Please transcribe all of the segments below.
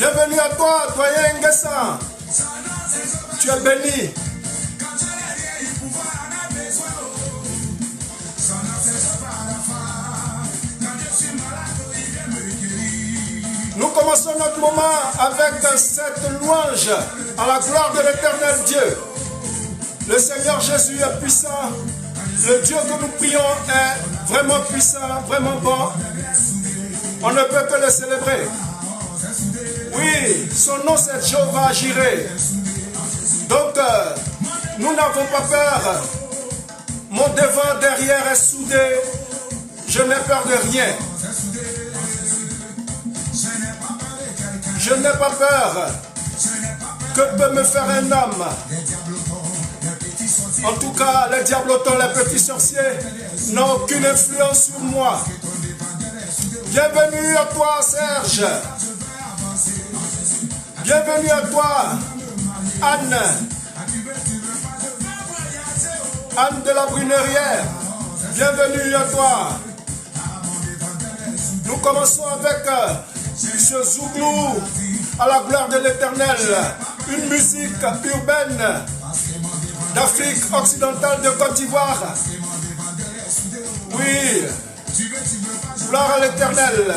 Bienvenue à toi, doyen Nguessa. Tu es béni. Nous commençons notre moment avec cette louange à la gloire de l'Éternel Dieu. Le Seigneur Jésus est puissant. Le Dieu que nous prions est vraiment puissant, vraiment bon. On ne peut que le célébrer. Oui, son nom c'est Jéhovah Jireh. Donc, nous n'avons pas peur. Mon devant, derrière est soudé. Je n'ai peur de rien. Je n'ai pas peur. Que peut me faire un homme? En tout cas, les diablotons, les petits sorciers n'ont aucune influence sur moi. Bienvenue à toi, Serge. Bienvenue à toi, Anne. Anne de la Brunerière. Bienvenue à toi. Nous commençons avec ce Zouglou à la gloire de l'Éternel. Une musique urbaine d'Afrique occidentale, de Côte d'Ivoire. Oui, gloire à l'Éternel.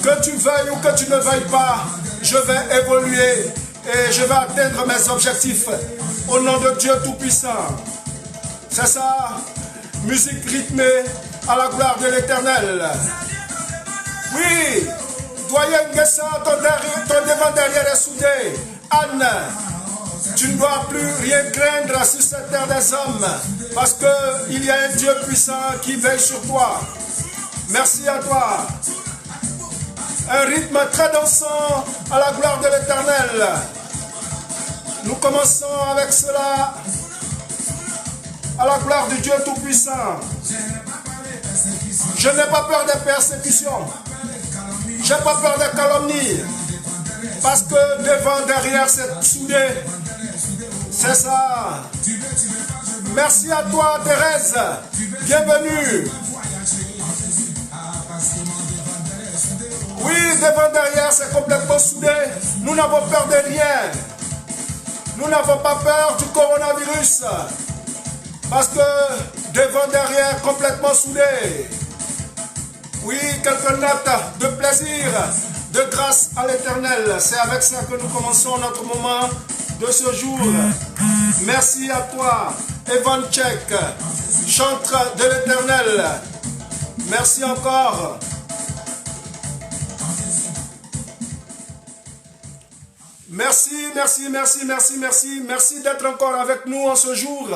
Que tu veuilles ou que tu ne veuilles pas, je vais évoluer et je vais atteindre mes objectifs au nom de Dieu Tout-Puissant. C'est ça, musique rythmée à la gloire de l'Éternel. Oui, doyen Nguessa, ton devant derrière est soudé. Anne, tu ne dois plus rien craindre sur cette terre des hommes parce qu'il y a un Dieu puissant qui veille sur toi. Merci à toi. Un rythme très dansant à la gloire de l'Éternel. Nous commençons avec cela à la gloire du Dieu Tout-Puissant. Je n'ai pas peur des persécutions. Je n'ai pas peur des calomnies. Parce que devant, derrière, c'est soudé. C'est ça. Merci à toi, Thérèse. Bienvenue. Oui, devant, derrière, c'est complètement soudé. Nous n'avons peur de rien. Nous n'avons pas peur du coronavirus. Parce que devant, derrière, complètement soudé. Oui, quelques notes de plaisir, de grâce à l'Éternel. C'est avec ça que nous commençons notre moment de ce jour. Merci à toi, Evan Tchek, chantre de l'Éternel. Merci encore. Merci, merci, merci, merci, merci. Merci d'être encore avec nous en ce jour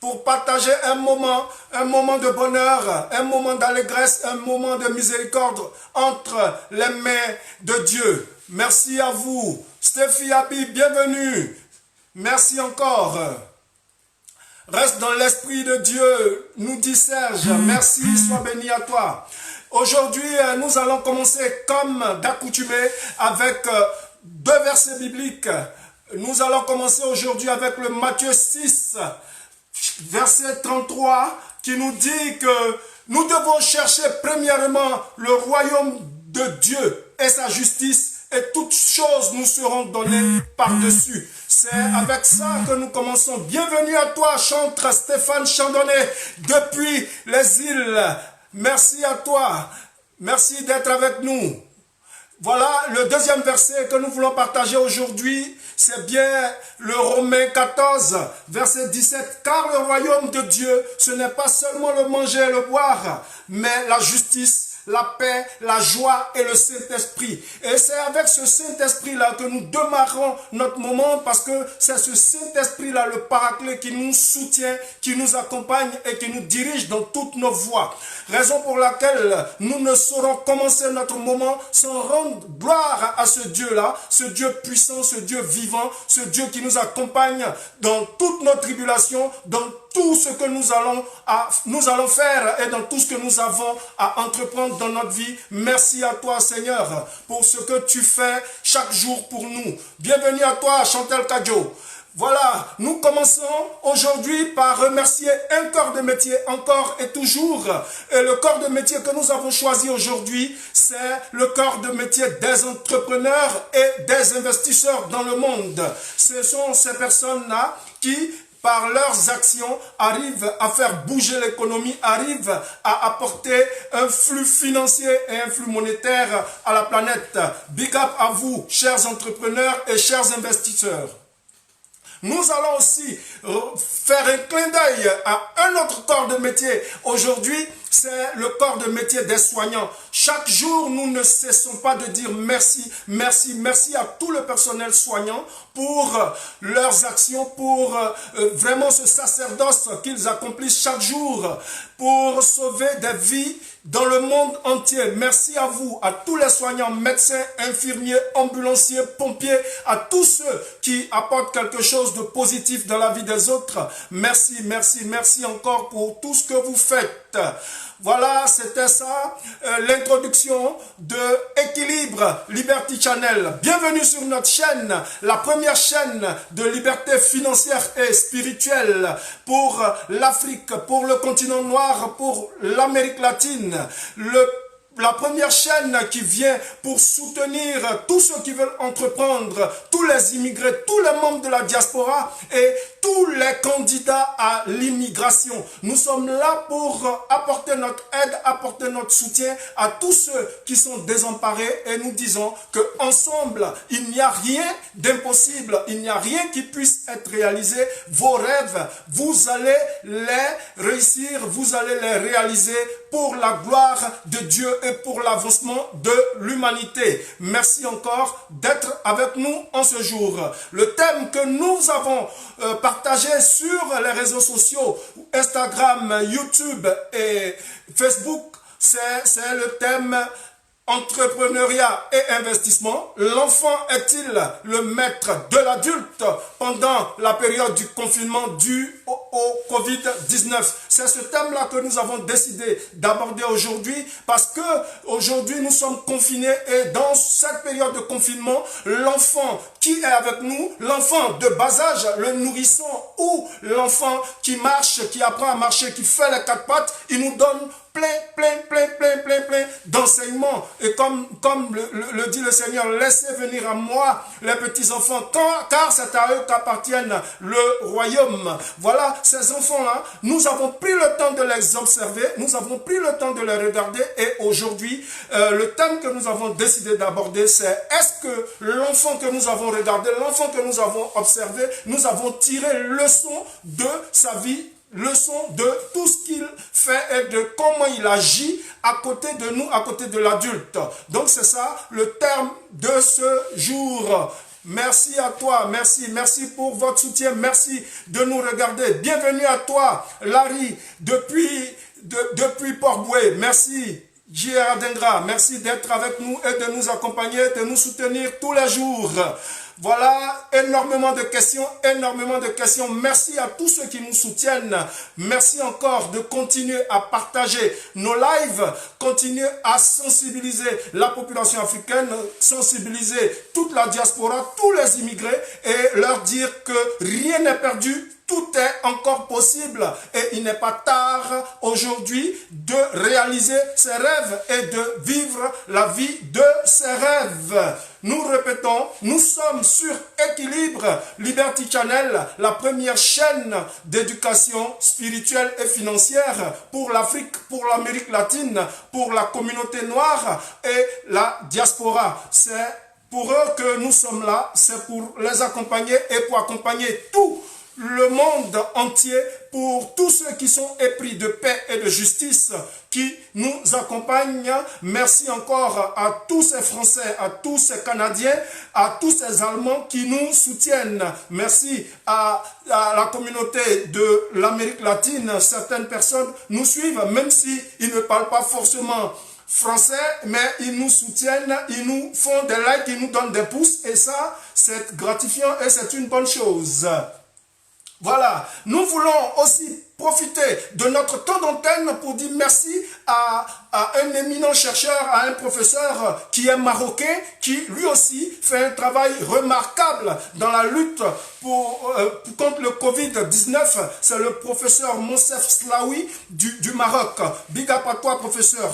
pour partager un moment de bonheur, un moment d'allégresse, un moment de miséricorde entre les mains de Dieu. Merci à vous. Stéphie Abi, bienvenue. Merci encore. Reste dans l'esprit de Dieu, nous dit Serge. Merci, sois béni à toi. Aujourd'hui, nous allons commencer comme d'accoutumé avec deux versets bibliques. Nous allons commencer aujourd'hui avec le Matthieu 6, verset 33, qui nous dit que nous devons chercher premièrement le royaume de Dieu et sa justice, et toutes choses nous seront données par-dessus. C'est avec ça que nous commençons. Bienvenue à toi, chantre Stéphane Chandonnet, depuis les îles. Merci à toi. Merci d'être avec nous. Voilà le deuxième verset que nous voulons partager aujourd'hui. C'est bien le Romains 14, verset 17. Car le royaume de Dieu, ce n'est pas seulement le manger et le boire, mais la justice, la paix, la joie et le Saint-Esprit. Et c'est avec ce Saint-Esprit-là que nous démarrons notre moment, parce que c'est ce Saint-Esprit-là, le Paraclet, qui nous soutient, qui nous accompagne et qui nous dirige dans toutes nos voies. Raison pour laquelle nous ne saurons commencer notre moment sans rendre gloire à ce Dieu-là, ce Dieu puissant, ce Dieu vivant, ce Dieu qui nous accompagne dans toutes nos tribulations, dans tout ce que nous allons faire et dans tout ce que nous avons à entreprendre dans notre vie. Merci à toi, Seigneur, pour ce que tu fais chaque jour pour nous. Bienvenue à toi, Chantal Kadjo. Voilà, nous commençons aujourd'hui par remercier un corps de métier encore et toujours. Et le corps de métier que nous avons choisi aujourd'hui, c'est le corps de métier des entrepreneurs et des investisseurs dans le monde. Ce sont ces personnes-là qui, par leurs actions, arrivent à faire bouger l'économie, arrivent à apporter un flux financier et un flux monétaire à la planète. Big up à vous, chers entrepreneurs et chers investisseurs. Nous allons aussi faire un clin d'œil à un autre corps de métier. Aujourd'hui, c'est le corps de métier des soignants. Chaque jour, nous ne cessons pas de dire merci, merci, merci à tout le personnel soignant pour leurs actions, pour vraiment ce sacerdoce qu'ils accomplissent chaque jour pour sauver des vies dans le monde entier. Merci à vous, à tous les soignants, médecins, infirmiers, ambulanciers, pompiers, à tous ceux qui apportent quelque chose de positif dans la vie des autres. Merci, merci, merci encore pour tout ce que vous faites. Voilà, c'était ça, l'introduction de Équilibre Liberty Channel. Bienvenue sur notre chaîne, la première chaîne de liberté financière et spirituelle pour l'Afrique, pour le continent noir, pour l'Amérique latine. La première chaîne qui vient pour soutenir tous ceux qui veulent entreprendre, tous les immigrés, tous les membres de la diaspora et tous les candidats à l'immigration. Nous sommes là pour apporter notre aide, apporter notre soutien à tous ceux qui sont désemparés et nous disons qu'ensemble, il n'y a rien d'impossible, il n'y a rien qui puisse être réalisé. Vos rêves, vous allez les réussir, vous allez les réaliser pour la gloire de Dieu et pour l'avancement de l'humanité. Merci encore d'être avec nous en ce jour. Le thème que nous avons partagé sur les réseaux sociaux, Instagram, YouTube et Facebook, c'est le thème entrepreneuriat et investissement. L'enfant est-il le maître de l'adulte pendant la période du confinement dû au Covid-19? C'est ce thème-là que nous avons décidé d'aborder aujourd'hui parce que aujourd'hui nous sommes confinés et dans cette période de confinement, l'enfant qui est avec nous, l'enfant de bas âge, le nourrisson ou l'enfant qui marche, qui apprend à marcher, qui fait les quatre pattes, il nous donne plein d'enseignements. Et comme le dit le Seigneur, laissez venir à moi les petits enfants, car c'est à eux qu'appartiennent le royaume. Voilà, ces enfants-là, nous avons pris le temps de les observer, nous avons pris le temps de les regarder et aujourd'hui, le thème que nous avons décidé d'aborder, c'est est-ce que l'enfant que nous avons regardé, l'enfant que nous avons observé, nous avons tiré leçon de sa vie, leçon de tout ce qu'il fait et de comment il agit à côté de nous, à côté de l'adulte. Donc c'est ça le terme de ce jour. Merci à toi, merci pour votre soutien, merci de nous regarder. Bienvenue à toi, Larry, depuis Port-Boué. Merci. J.R. Dengra, merci d'être avec nous et de nous accompagner, de nous soutenir tous les jours. Voilà, énormément de questions. Merci à tous ceux qui nous soutiennent. Merci encore de continuer à partager nos lives, continuer à sensibiliser la population africaine, sensibiliser toute la diaspora, tous les immigrés et leur dire que rien n'est perdu. Tout est encore possible et il n'est pas tard aujourd'hui de réaliser ses rêves et de vivre la vie de ses rêves. Nous répétons, nous sommes sur Équilibre Liberty Channel, la première chaîne d'éducation spirituelle et financière pour l'Afrique, pour l'Amérique latine, pour la communauté noire et la diaspora. C'est pour eux que nous sommes là, c'est pour les accompagner et pour accompagner tout le monde entier, pour tous ceux qui sont épris de paix et de justice qui nous accompagnent. Merci encore à tous ces Français, à tous ces Canadiens, à tous ces Allemands qui nous soutiennent. Merci à la communauté de l'Amérique latine. Certaines personnes nous suivent, même s'ils ne parlent pas forcément français, mais ils nous soutiennent, ils nous font des likes, ils nous donnent des pouces et ça, c'est gratifiant et c'est une bonne chose. Voilà, nous voulons aussi profiter de notre temps d'antenne pour dire merci à un éminent chercheur, à un professeur qui est marocain, qui lui aussi fait un travail remarquable dans la lutte contre le Covid-19. C'est le professeur Monsef Slaoui du Maroc. Big up à toi, professeur.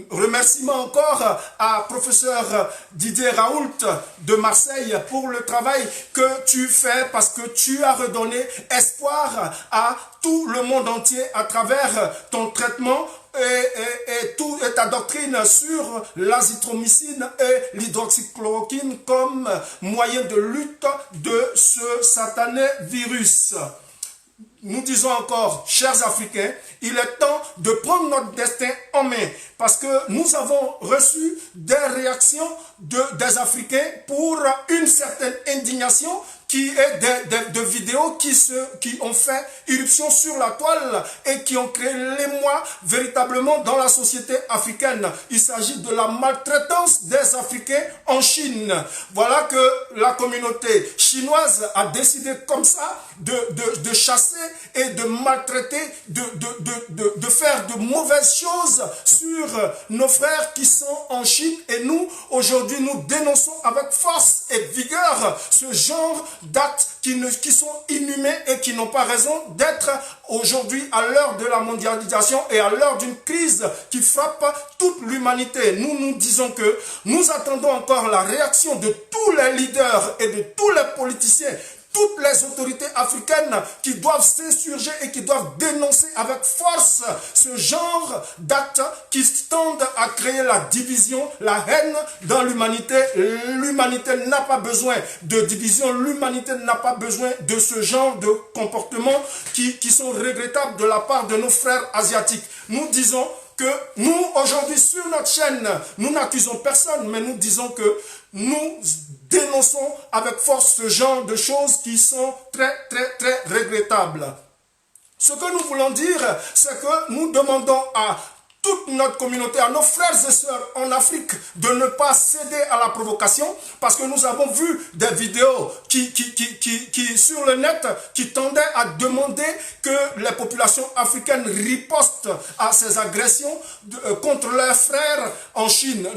Remerciements encore à professeur Didier Raoult de Marseille pour le travail que tu fais, parce que tu as redonné espoir à tout le monde entier à travers ton traitement et ta doctrine sur l'azithromycine et l'hydroxychloroquine comme moyen de lutte de ce satané virus. Nous disons encore, chers Africains, il est temps de prendre notre destin en main, parce que nous avons reçu des réactions des Africains pour une certaine indignation qui est de vidéos qui ont fait irruption sur la toile et qui ont créé l'émoi véritablement dans la société africaine. Il s'agit de la maltraitance des Africains en Chine. Voilà que la communauté chinoise a décidé comme ça de chasser et de maltraiter, de faire de mauvaises choses sur nos frères qui sont en Chine. Et nous, aujourd'hui, nous dénonçons avec force et vigueur ce genre d'actes qui sont inhumains et qui n'ont pas raison d'être aujourd'hui à l'heure de la mondialisation et à l'heure d'une crise qui frappe toute l'humanité. Nous disons que nous attendons encore la réaction de tous les leaders et de tous les politiciens, toutes les autorités africaines qui doivent s'insurger et qui doivent dénoncer avec force ce genre d'actes qui tendent à créer la division, la haine dans l'humanité. L'humanité n'a pas besoin de division, l'humanité n'a pas besoin de ce genre de comportements qui sont regrettables de la part de nos frères asiatiques. Nous disons que nous, aujourd'hui, sur notre chaîne, nous n'accusons personne, mais nous disons que nous dénonçons avec force ce genre de choses qui sont très regrettables. Ce que nous voulons dire, c'est que nous demandons à toute notre communauté, à nos frères et sœurs en Afrique, de ne pas céder à la provocation, parce que nous avons vu des vidéos qui sur le net qui tendaient à demander que les populations africaines ripostent à ces agressions contre leurs frères en Chine.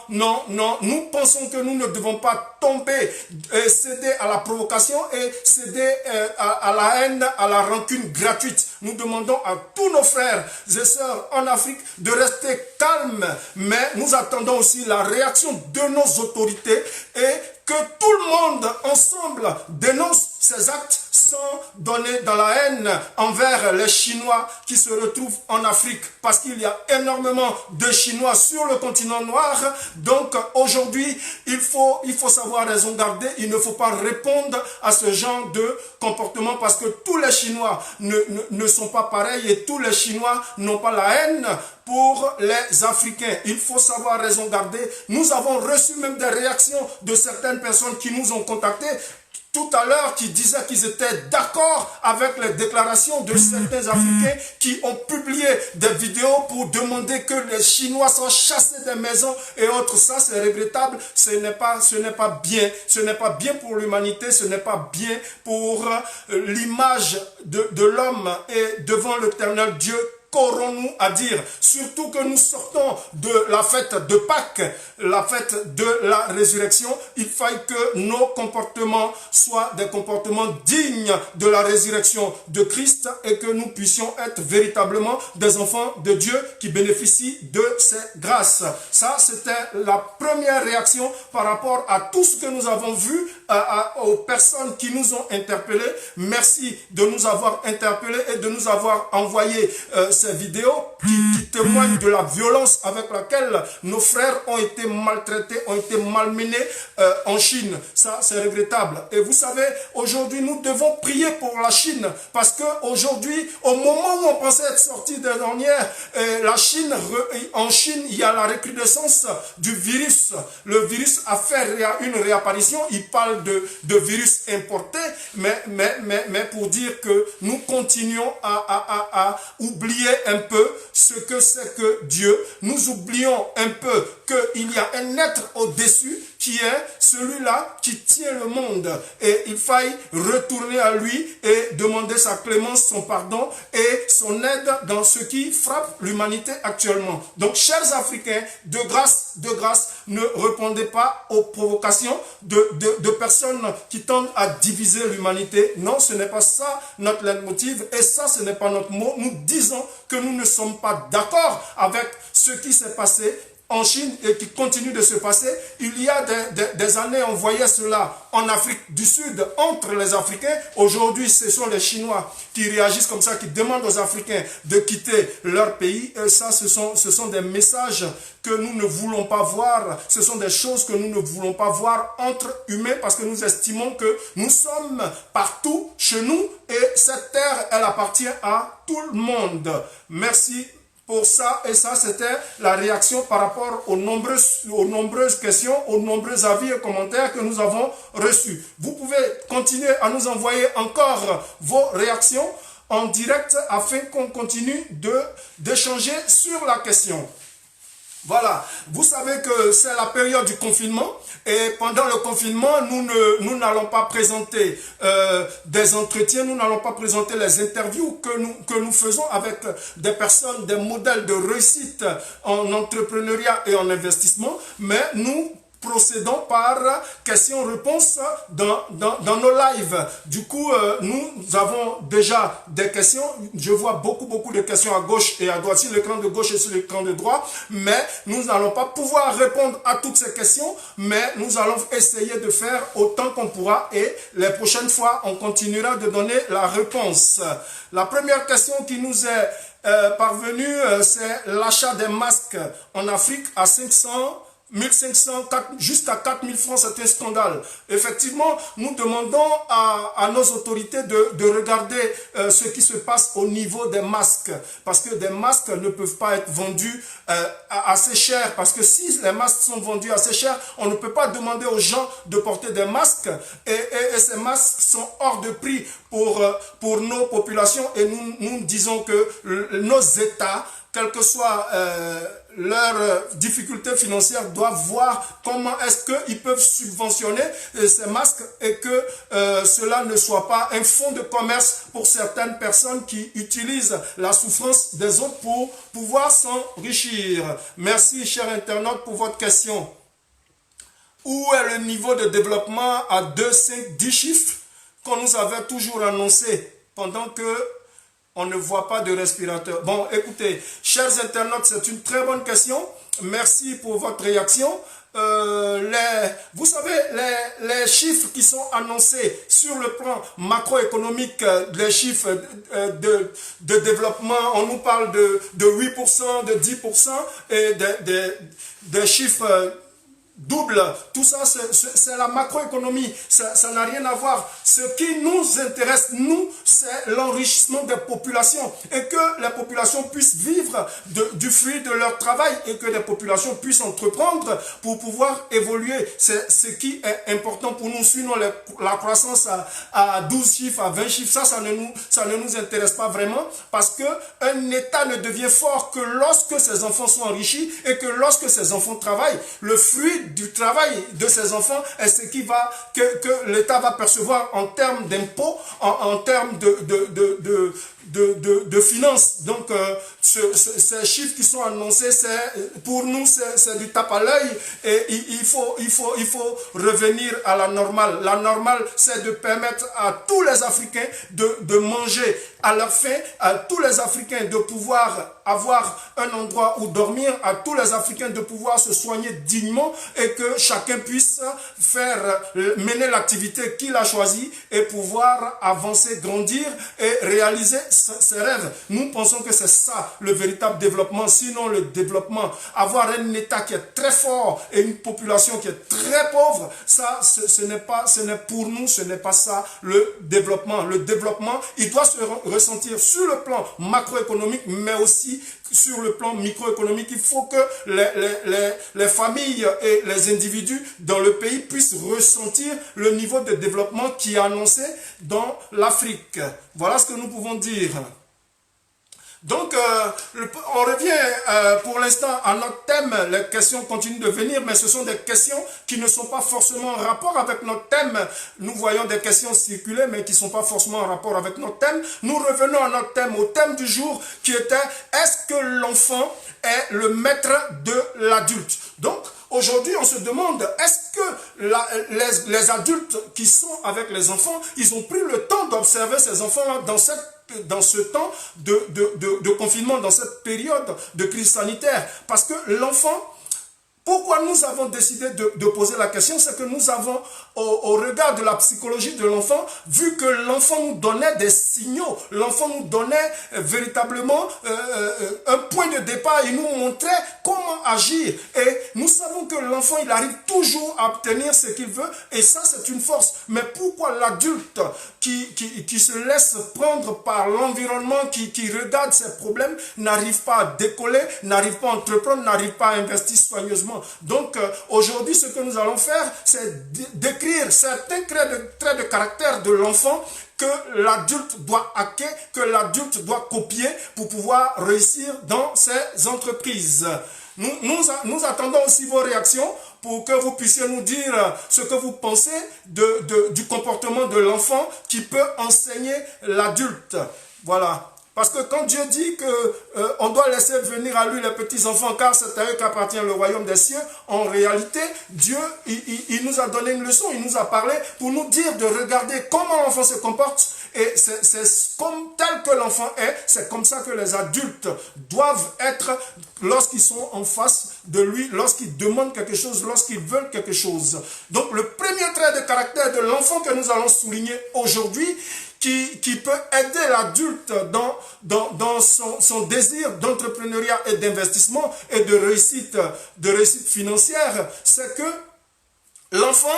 Non, nous pensons que nous ne devons pas tomber et céder à la provocation et céder à la haine, à la rancune gratuite. Nous demandons à tous nos frères et sœurs en Afrique de rester calmes, mais nous attendons aussi la réaction de nos autorités et que tout le monde ensemble dénonce ces actes sans donner dans la haine envers les Chinois qui se retrouvent en Afrique, parce qu'il y a énormément de Chinois sur le continent noir. Donc aujourd'hui, il faut savoir raison garder. Il ne faut pas répondre à ce genre de comportement, parce que tous les Chinois ne sont pas pareils et tous les Chinois n'ont pas la haine pour les Africains. Il faut savoir raison garder. Nous avons reçu même des réactions de certaines personnes qui nous ont contactés tout à l'heure, qui disaient qu'ils étaient d'accord avec les déclarations de certains Africains qui ont publié des vidéos pour demander que les Chinois soient chassés des maisons et autres. Ça, c'est regrettable. Ce n'est pas bien. Ce n'est pas bien pour l'humanité. Ce n'est pas bien pour l'image de l'homme. Et devant l'Éternel Dieu, qu'aurons-nous à dire? Surtout que nous sortons de la fête de Pâques, la fête de la résurrection. Il faille que nos comportements soient des comportements dignes de la résurrection de Christ et que nous puissions être véritablement des enfants de Dieu qui bénéficient de ses grâces. Ça, c'était la première réaction par rapport à tout ce que nous avons vu, aux personnes qui nous ont interpellés. Merci de nous avoir interpellés et de nous avoir envoyé ces vidéos qui témoignent de la violence avec laquelle nos frères ont été maltraités, ont été malmenés en Chine. Ça, c'est regrettable. Et vous savez, aujourd'hui, nous devons prier pour la Chine, parce que aujourd'hui, au moment où on pensait être sorti des ornières, en Chine, il y a la recrudescence du virus. Le virus a fait une réapparition. Il parle de virus importé, mais pour dire que nous continuons à oublier un peu ce que c'est que Dieu. Nous oublions un peu qu'il y a un être au-dessus qui est celui-là qui tient le monde. Et il faille retourner à lui et demander sa clémence, son pardon et son aide dans ce qui frappe l'humanité actuellement. Donc, chers Africains, de grâce, ne répondez pas aux provocations de personnes qui tendent à diviser l'humanité. Non, ce n'est pas ça notre leitmotiv et ça, ce n'est pas notre mot. Nous disons que nous ne sommes pas d'accord avec ce qui s'est passé en Chine et qui continue de se passer. Il y a des années, on voyait cela en Afrique du Sud, entre les Africains. Aujourd'hui, ce sont les Chinois qui réagissent comme ça, qui demandent aux Africains de quitter leur pays. Et ça, ce sont des messages que nous ne voulons pas voir. Ce sont des choses que nous ne voulons pas voir entre humains parce que nous estimons que nous sommes partout chez nous et cette terre, elle appartient à tout le monde. Merci pour ça, et ça c'était la réaction par rapport aux nombreuses questions, aux nombreux avis et commentaires que nous avons reçus. Vous pouvez continuer à nous envoyer encore vos réactions en direct afin qu'on continue d'échanger sur la question. Voilà, vous savez que c'est la période du confinement et pendant le confinement, nous n'allons pas présenter des entretiens, nous n'allons pas présenter les interviews que nous faisons avec des personnes, des modèles de réussite en entrepreneuriat et en investissement, mais nous procédons par questions-réponses dans nos lives. Du coup, nous avons déjà des questions. Je vois beaucoup de questions à gauche et à droite, sur l'écran de gauche et sur l'écran de droite, mais nous n'allons pas pouvoir répondre à toutes ces questions, mais nous allons essayer de faire autant qu'on pourra et les prochaines fois, on continuera de donner la réponse. La première question qui nous est parvenue, c'est l'achat des masques en Afrique à 1500, jusqu'à 4000 francs, c'est un scandale. Effectivement, nous demandons à nos autorités de regarder ce qui se passe au niveau des masques. Parce que des masques ne peuvent pas être vendus assez cher. Parce que si les masques sont vendus assez cher, on ne peut pas demander aux gens de porter des masques. Et ces masques sont hors de prix pour nos populations. Et nous disons que nos États, quelle que soit leurs difficultés financières, doivent voir comment est-ce qu'ils peuvent subventionner ces masques et que cela ne soit pas un fonds de commerce pour certaines personnes qui utilisent la souffrance des autres pour pouvoir s'enrichir. Merci, chers internautes, pour votre question. Où est le niveau de développement à 2, 5, 10 chiffres qu'on nous avait toujours annoncé pendant que on ne voit pas de respirateur? Bon, écoutez, chers internautes, c'est une très bonne question. Merci pour votre réaction. Vous savez, les chiffres qui sont annoncés sur le plan macroéconomique, les chiffres de développement, on nous parle de 8%, de 10% et des chiffres double, tout ça c'est la macroéconomie, ça n'a rien à voir. Ce qui nous intéresse, nous, c'est l'enrichissement des populations et que les populations puissent vivre du fruit de leur travail et que les populations puissent entreprendre pour pouvoir évoluer. C'est ce qui est important pour nous. Sinon la croissance à 12 chiffres, à 20 chiffres, ça ne nous intéresse pas vraiment parce que un État ne devient fort que lorsque ses enfants sont enrichis et que lorsque ses enfants travaillent. Le fruit du travail de ces enfants est ce qui va que l'État va percevoir en termes d'impôts, en termes de finances. Donc ces chiffres qui sont annoncés, pour nous c'est du tape à l'œil et il faut revenir à la normale. La normale, c'est de permettre à tous les Africains de manger à leur faim, à tous les Africains de pouvoir avoir un endroit où dormir, à tous les Africains de pouvoir se soigner dignement et que chacun puisse mener l'activité qu'il a choisie et pouvoir avancer, grandir et réaliser ses rêves. Nous pensons que c'est ça le véritable développement. Sinon le développement, avoir un État qui est très fort et une population qui est très pauvre, ça pour nous, ce n'est pas ça le développement. Le développement, il doit se ressentir sur le plan macroéconomique, mais aussi sur le plan microéconomique. Il faut que les familles et les individus dans le pays puissent ressentir le niveau de développement qui est annoncé dans l'Afrique. Voilà ce que nous pouvons dire. Donc, on revient pour l'instant à notre thème. Les questions continuent de venir, mais ce sont des questions qui ne sont pas forcément en rapport avec notre thème. Nous voyons des questions circuler, mais qui ne sont pas forcément en rapport avec notre thème. Nous revenons à notre thème, au thème du jour, qui était « Est-ce que l'enfant est le maître de l'adulte ?» Donc, aujourd'hui, on se demande, est-ce que les adultes qui sont avec les enfants, ils ont pris le temps d'observer ces enfants-là dans ce temps de confinement, dans cette période de crise sanitaire? Parce que l'enfant, pourquoi nous avons décidé de poser la question, c'est que nous avons, au regard de la psychologie de l'enfant, vu que l'enfant nous donnait des signaux, l'enfant nous donnait véritablement un point de départ, il nous montrait comment agir. Et nous savons que l'enfant, il arrive toujours à obtenir ce qu'il veut, et ça, c'est une force. Mais pourquoi l'adulte qui se laisse prendre par l'environnement, qui regarde ses problèmes, n'arrive pas à décoller, n'arrive pas à entreprendre, n'arrive pas à investir soigneusement? Donc, aujourd'hui, ce que nous allons faire, c'est décrire certains traits de caractère de l'enfant que l'adulte doit hacker, que l'adulte doit copier pour pouvoir réussir dans ses entreprises. Nous attendons aussi vos réactions pour que vous puissiez nous dire ce que vous pensez du comportement de l'enfant qui peut enseigner l'adulte. Voilà. Parce que quand Dieu dit qu'on doit laisser venir à lui les petits-enfants, car c'est à eux qu'appartient le royaume des cieux, en réalité, Dieu, il nous a donné une leçon, il nous a parlé pour nous dire de regarder comment l'enfant se comporte. Et c'est comme tel que l'enfant est, c'est comme ça que les adultes doivent être lorsqu'ils sont en face de lui, lorsqu'ils demandent quelque chose, lorsqu'ils veulent quelque chose. Donc le premier trait de caractère de l'enfant que nous allons souligner aujourd'hui, qui peut aider l'adulte dans son désir d'entrepreneuriat et d'investissement et de réussite financière, c'est que l'enfant,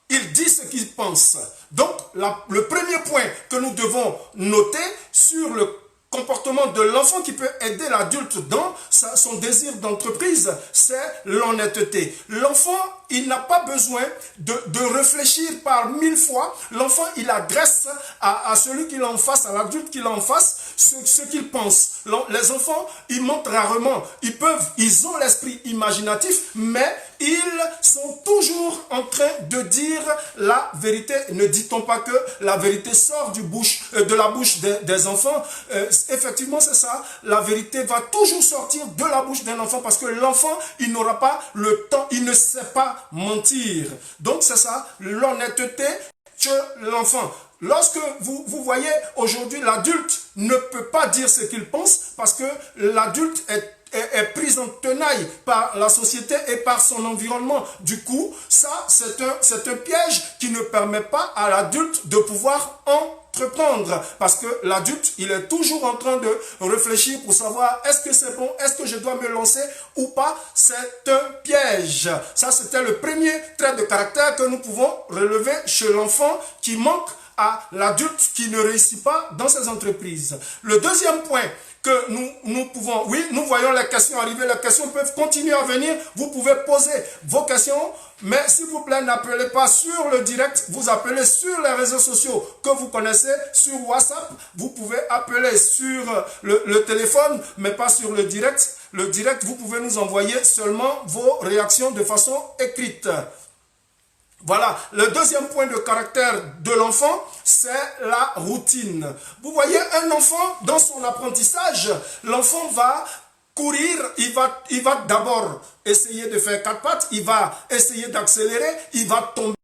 il dit ce qu'il pense. Donc, le premier point que nous devons noter sur le comportement de l'enfant qui peut aider l'adulte dans son désir d'entreprise, c'est l'honnêteté. L'enfant, il n'a pas besoin de réfléchir par 1000 fois. L'enfant, il adresse à celui qui est en face, à l'adulte qui est en face, ce qu'il pense. Les enfants, ils mentent rarement. Ils ont l'esprit imaginatif, mais ils sont toujours en train de dire la vérité. Ne dit-on pas que la vérité sort de la bouche des enfants? Effectivement, c'est ça. La vérité va toujours sortir de la bouche d'un enfant parce que l'enfant, il n'aura pas le temps, il ne sait pas mentir. Donc, c'est ça, l'honnêteté chez l'enfant. Lorsque vous voyez aujourd'hui, l'adulte ne peut pas dire ce qu'il pense parce que l'adulte est prise en tenaille par la société et par son environnement. Du coup, ça, c'est un piège qui ne permet pas à l'adulte de pouvoir entreprendre. Parce que l'adulte, il est toujours en train de réfléchir pour savoir est-ce que c'est bon, est-ce que je dois me lancer ou pas. C'est un piège. Ça, c'était le premier trait de caractère que nous pouvons relever chez l'enfant qui manque à l'adulte qui ne réussit pas dans ses entreprises. Le deuxième point que nous pouvons, oui, nous voyons les questions arriver, les questions peuvent continuer à venir, vous pouvez poser vos questions, mais s'il vous plaît, n'appelez pas sur le direct, vous appelez sur les réseaux sociaux que vous connaissez, sur WhatsApp, vous pouvez appeler sur le téléphone, mais pas sur le direct. Le direct, vous pouvez nous envoyer seulement vos réactions de façon écrite. Voilà, le deuxième point de caractère de l'enfant, c'est la routine. Vous voyez, un enfant, dans son apprentissage, l'enfant va courir, il va d'abord essayer de faire 4 pattes, il va essayer d'accélérer, il va tomber.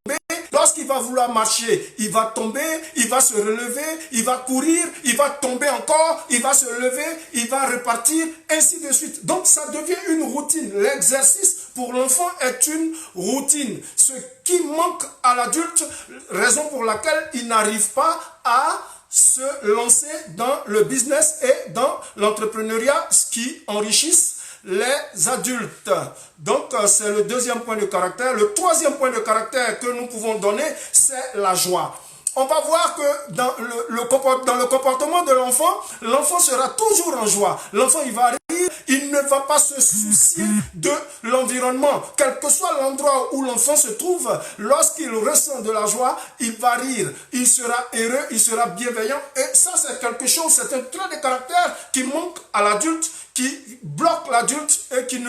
Lorsqu'il va vouloir marcher, il va tomber, il va se relever, il va courir, il va tomber encore, il va se lever, il va repartir, ainsi de suite. Donc ça devient une routine. L'exercice pour l'enfant est une routine. Ce qui manque à l'adulte, raison pour laquelle il n'arrive pas à se lancer dans le business et dans l'entrepreneuriat, ce qui enrichisse les adultes. Donc, c'est le deuxième point de caractère. Le troisième point de caractère que nous pouvons donner, c'est la joie. On va voir que dans le comportement de l'enfant, l'enfant sera toujours en joie. L'enfant, il va rire, rire, il ne va pas se soucier de l'environnement. Quel que soit l'endroit où l'enfant se trouve, lorsqu'il ressent de la joie, il va rire, il sera heureux, il sera bienveillant. Et ça, c'est quelque chose, c'est un trait de caractère qui manque à l'adulte, qui bloque l'adulte et qui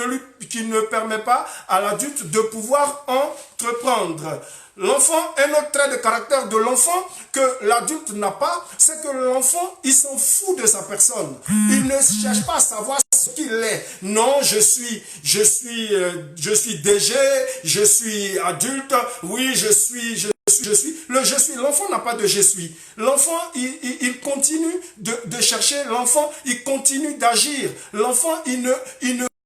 ne permet pas à l'adulte de pouvoir entreprendre. L'enfant, un autre trait de caractère de l'enfant que l'adulte n'a pas, c'est que l'enfant, il s'en fout de sa personne. Il ne cherche pas à savoir ce qu'il est. Non, je suis DG, je suis adulte, oui, je suis. Le je suis, l'enfant n'a pas de je suis. L'enfant, il continue de chercher. L'enfant, il continue d'agir. L'enfant, il ne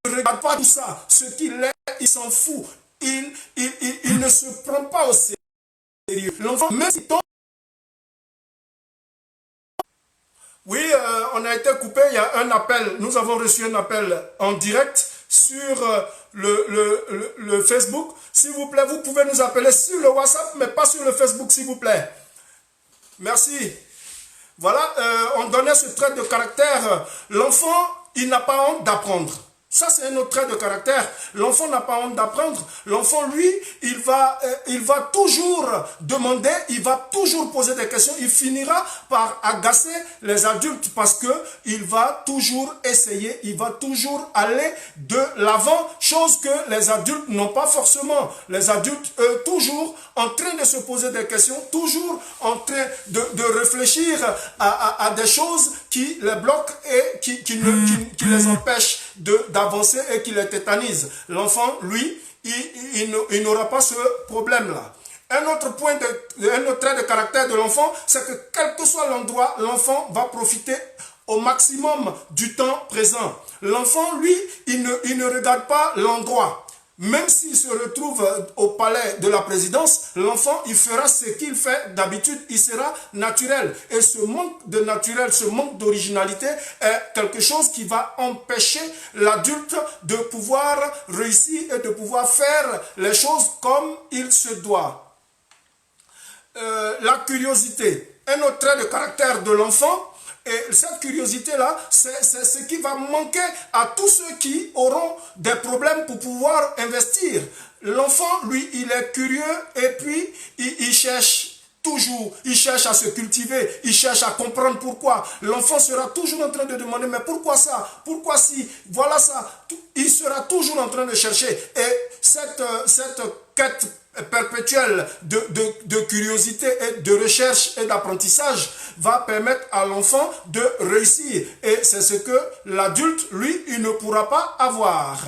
regarde pas tout ça. Ce qu'il est, il s'en fout. Il ne se prend pas au sérieux. L'enfant, même si tombe. Oui, on a été coupé, il y a un appel. Nous avons reçu un appel en direct sur le Facebook. S'il vous plaît, vous pouvez nous appeler sur le WhatsApp, mais pas sur le Facebook, s'il vous plaît. Merci. Voilà, on donnait ce trait de caractère. L'enfant, il n'a pas honte d'apprendre. Ça, c'est un autre trait de caractère. L'enfant n'a pas honte d'apprendre. L'enfant, lui, il va toujours demander, il va toujours poser des questions. Il finira par agacer les adultes parce que il va toujours essayer, il va toujours aller de l'avant, chose que les adultes n'ont pas forcément. Les adultes, toujours en train de se poser des questions, toujours en train de réfléchir à des choses qui les bloquent et qui les empêchent d'avancer et qui les tétanise. L'enfant, lui, il n'aura pas ce problème-là. Un autre trait de caractère de l'enfant, c'est que quel que soit l'endroit, l'enfant va profiter au maximum du temps présent. L'enfant, lui, il ne regarde pas l'endroit. Même s'il se retrouve au palais de la présidence, l'enfant, il fera ce qu'il fait d'habitude, il sera naturel. Et ce manque de naturel, ce manque d'originalité est quelque chose qui va empêcher l'adulte de pouvoir réussir et de pouvoir faire les choses comme il se doit. La curiosité, un autre trait de caractère de l'enfant. Et cette curiosité-là, c'est ce qui va manquer à tous ceux qui auront des problèmes pour pouvoir investir. L'enfant, lui, il est curieux et puis il cherche toujours, il cherche à se cultiver, il cherche à comprendre pourquoi. L'enfant sera toujours en train de demander, mais pourquoi ça? Pourquoi si? Voilà ça. Il sera toujours en train de chercher. Et cette quête perpétuelle de curiosité et de recherche et d'apprentissage va permettre à l'enfant de réussir. Et c'est ce que l'adulte, lui, il ne pourra pas avoir.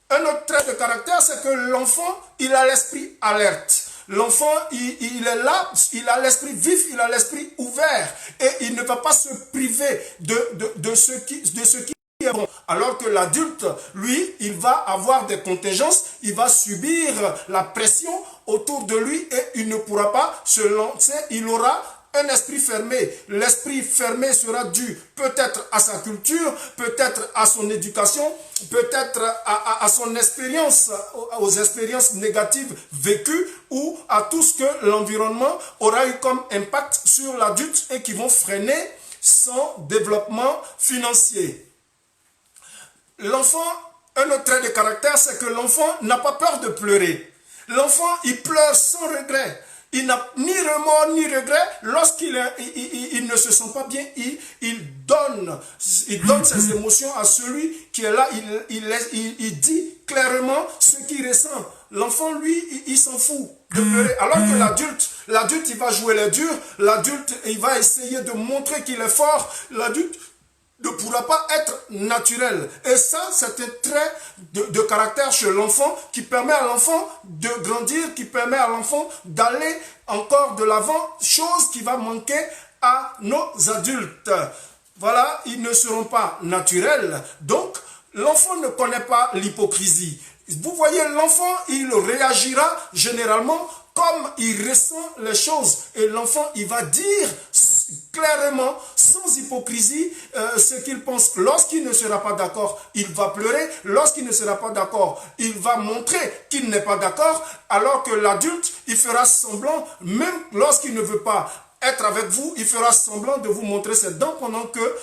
Un autre trait de caractère, c'est que l'enfant, il a l'esprit alerte. L'enfant, il est là, il a l'esprit vif, il a l'esprit ouvert. Et il ne va pas se priver de ce qui est bon. Alors que l'adulte, lui, il va avoir des contingences, il va subir la pression autour de lui et il ne pourra pas se lancer, il aura un esprit fermé. L'esprit fermé sera dû peut-être à sa culture, peut-être à son éducation, peut-être à son expérience, aux expériences négatives vécues ou à tout ce que l'environnement aura eu comme impact sur l'adulte et qui vont freiner son développement financier. L'enfant, un autre trait de caractère, c'est que l'enfant n'a pas peur de pleurer. L'enfant, il pleure sans regret. Il n'a ni remords ni regret. Lorsqu'il ne se sent pas bien, il donne ses émotions à celui qui est là. Il dit clairement ce qu'il ressent. L'enfant, lui, il s'en fout de pleurer. Alors que l'adulte, il va jouer les durs. L'adulte, il va essayer de montrer qu'il est fort. L'adulte ne pourra pas être naturel. Et ça, c'est un trait de caractère chez l'enfant qui permet à l'enfant de grandir, qui permet à l'enfant d'aller encore de l'avant, chose qui va manquer à nos adultes. Voilà, ils ne seront pas naturels. Donc, l'enfant ne connaît pas l'hypocrisie. Vous voyez, l'enfant, il réagira généralement comme il ressent les choses. Et l'enfant, il va dire clairement, sans hypocrisie, ce qu'il pense. Lorsqu'il ne sera pas d'accord, il va pleurer. Lorsqu'il ne sera pas d'accord, il va montrer qu'il n'est pas d'accord. Alors que l'adulte, il fera semblant, même lorsqu'il ne veut pas être avec vous, il fera semblant de vous montrer ses dents pendant que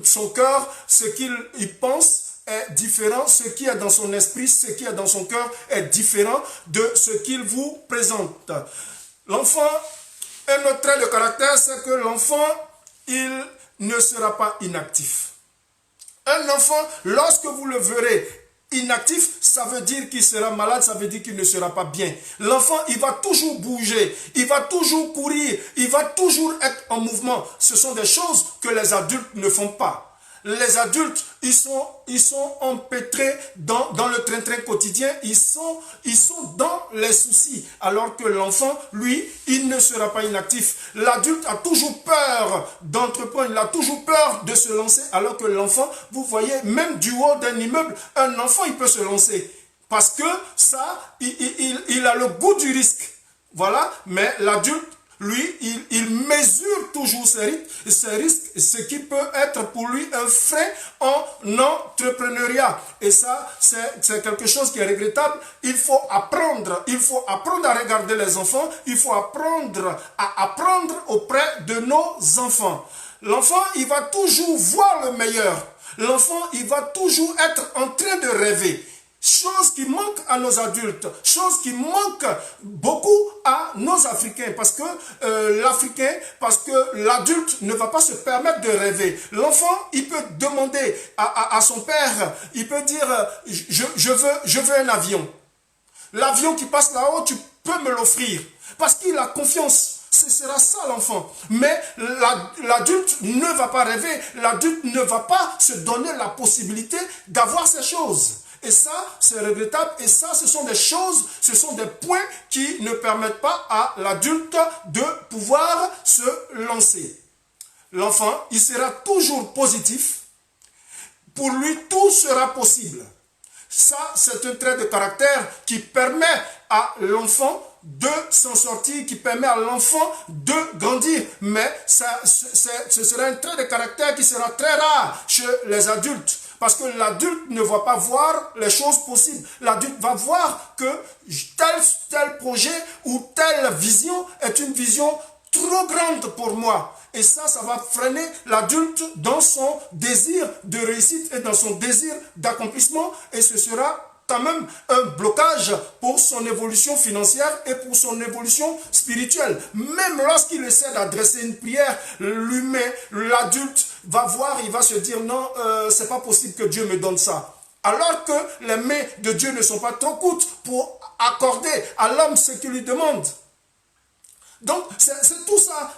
Son cœur, ce qu'il pense est différent. Ce qui est dans son esprit, ce qui est dans son cœur est différent de ce qu'il vous présente. L'enfant, un autre trait de caractère, c'est que l'enfant, il ne sera pas inactif. Un enfant, lorsque vous le verrez inactif, ça veut dire qu'il sera malade, ça veut dire qu'il ne sera pas bien. L'enfant, il va toujours bouger, il va toujours courir, il va toujours être en mouvement. Ce sont des choses que les adultes ne font pas. Les adultes, ils sont empêtrés dans le train-train quotidien, ils sont dans les soucis, alors que l'enfant, lui, il ne sera pas inactif. L'adulte a toujours peur d'entreprendre, il a toujours peur de se lancer, alors que l'enfant, vous voyez, même du haut d'un immeuble, un enfant, il peut se lancer, parce que ça, il a le goût du risque. Voilà, mais l'adulte, lui, il mesure toujours ses risques, ce qui peut être pour lui un frein en entrepreneuriat. Et ça, c'est quelque chose qui est regrettable. Il faut apprendre à regarder les enfants, il faut apprendre à apprendre auprès de nos enfants. L'enfant, il va toujours voir le meilleur. L'enfant, il va toujours être en train de rêver. Chose qui manque à nos adultes, chose qui manque beaucoup à nos Africains, parce que l'adulte ne va pas se permettre de rêver. L'enfant, il peut demander à son père, il peut dire, je veux un avion. L'avion qui passe là-haut, tu peux me l'offrir, parce qu'il a confiance. Ce sera ça l'enfant. Mais l'adulte ne va pas rêver, l'adulte ne va pas se donner la possibilité d'avoir ces choses. Et ça, c'est regrettable. Et ça, ce sont des choses, ce sont des points qui ne permettent pas à l'adulte de pouvoir se lancer. L'enfant, il sera toujours positif. Pour lui, tout sera possible. Ça, c'est un trait de caractère qui permet à l'enfant de s'en sortir, qui permet à l'enfant de grandir. Mais ce sera un trait de caractère qui sera très rare chez les adultes. Parce que l'adulte ne va pas voir les choses possibles. L'adulte va voir que tel projet ou telle vision est une vision trop grande pour moi. Et ça va freiner l'adulte dans son désir de réussite et dans son désir d'accomplissement. Et ce sera quand même un blocage pour son évolution financière et pour son évolution spirituelle. Même lorsqu'il essaie d'adresser une prière, l'humain, l'adulte va voir, il va se dire non, c'est pas possible que Dieu me donne ça. Alors que les mains de Dieu ne sont pas trop courtes pour accorder à l'homme ce qu'il lui demande. Donc, c'est tout ça,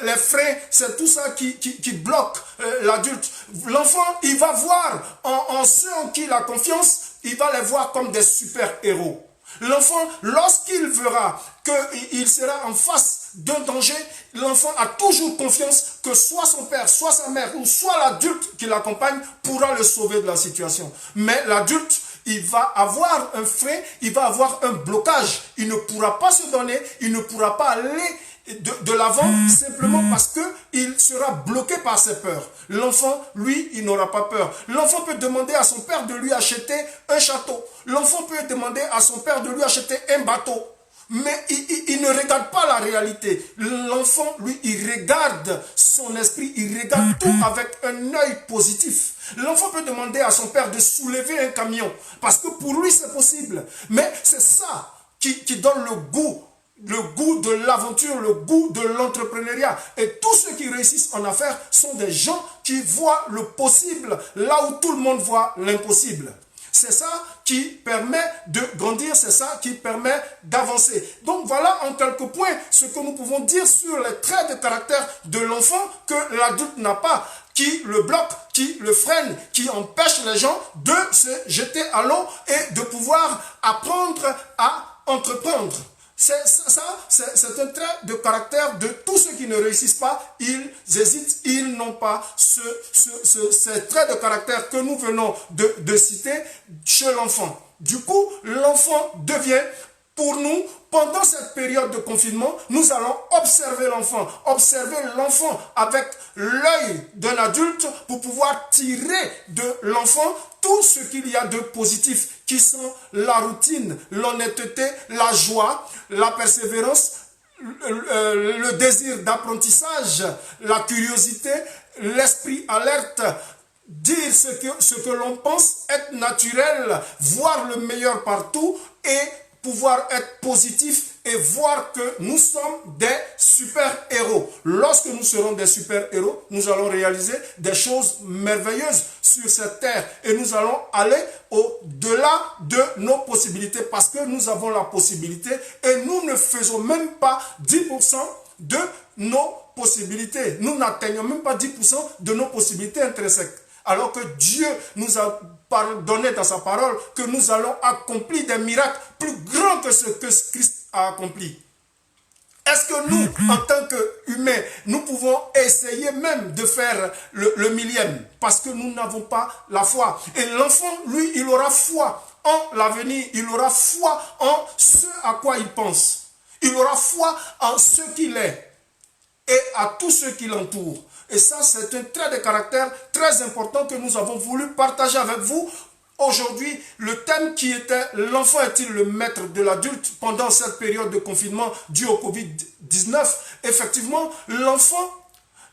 les freins, c'est tout ça qui bloque l'adulte. L'enfant, il va voir en ceux en qui il a confiance, il va les voir comme des super-héros. L'enfant, lorsqu'il verra qu'il sera en face d'un danger, l'enfant a toujours confiance que soit son père, soit sa mère, ou soit l'adulte qui l'accompagne pourra le sauver de la situation. Mais l'adulte, il va avoir un frein, il va avoir un blocage. Il ne pourra pas se donner, il ne pourra pas aller de l'avant simplement parce qu'il sera bloqué par ses peurs. L'enfant, lui, il n'aura pas peur. L'enfant peut demander à son père de lui acheter un château. L'enfant peut demander à son père de lui acheter un bateau. Mais il ne regarde pas la réalité. L'enfant, lui, il regarde son esprit, il regarde tout avec un œil positif. L'enfant peut demander à son père de soulever un camion, parce que pour lui, c'est possible. Mais c'est ça qui donne le goût de l'aventure, le goût de l'entrepreneuriat. Et tous ceux qui réussissent en affaires sont des gens qui voient le possible là où tout le monde voit l'impossible. C'est ça qui permet de grandir, c'est ça qui permet d'avancer. Donc voilà en quelques points ce que nous pouvons dire sur les traits de caractère de l'enfant que l'adulte n'a pas, qui le bloque, qui le freine, qui empêche les gens de se jeter à l'eau et de pouvoir apprendre à entreprendre. C'est un trait de caractère de tous ceux qui ne réussissent pas. Ils hésitent, ils n'ont pas ces traits de caractère que nous venons de citer chez l'enfant. Du coup, l'enfant devient, pour nous, pendant cette période de confinement, nous allons observer l'enfant avec l'œil d'un adulte pour pouvoir tirer de l'enfant tout ce qu'il y a de positif, qui sont la routine, l'honnêteté, la joie, la persévérance, le désir d'apprentissage, la curiosité, l'esprit alerte, dire ce que l'on pense, être naturel, voir le meilleur partout et pouvoir être positif et voir que nous sommes des super-héros. Lorsque nous serons des super-héros, nous allons réaliser des choses merveilleuses sur cette terre et nous allons aller au-delà de nos possibilités parce que nous avons la possibilité et nous ne faisons même pas 10% de nos possibilités. Nous n'atteignons même pas 10% de nos possibilités intrinsèques. Alors que Dieu nous a pardonné dans sa parole que nous allons accomplir des miracles plus grands que ce que Christ a accompli. Est-ce que nous, en tant qu'humains, nous pouvons essayer même de faire le millième parce que nous n'avons pas la foi. Et l'enfant, lui, il aura foi en l'avenir, il aura foi en ce à quoi il pense. Il aura foi en ce qu'il est et à tous ceux qui l'entourent. Et ça, c'est un trait de caractère très important que nous avons voulu partager avec vous. Aujourd'hui, le thème qui était « L'enfant est-il le maître de l'adulte » pendant cette période de confinement due au Covid-19. Effectivement, l'enfant,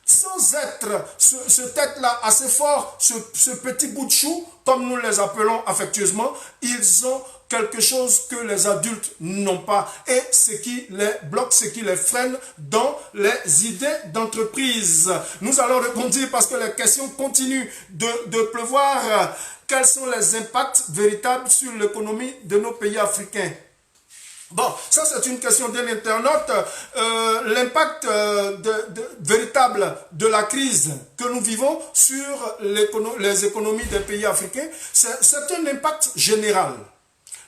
sans être ce tête-là assez fort, ce petit bout de chou, comme nous les appelons affectueusement, ils ont quelque chose que les adultes n'ont pas et ce qui les bloque, ce qui les freine dans les idées d'entreprise. Nous allons rebondir parce que les questions continuent de pleuvoir. Quels sont les impacts véritables sur l'économie de nos pays africains? Bon, ça c'est une question d'un internaute. L'impact véritable de la crise que nous vivons sur les économies des pays africains, c'est un impact général.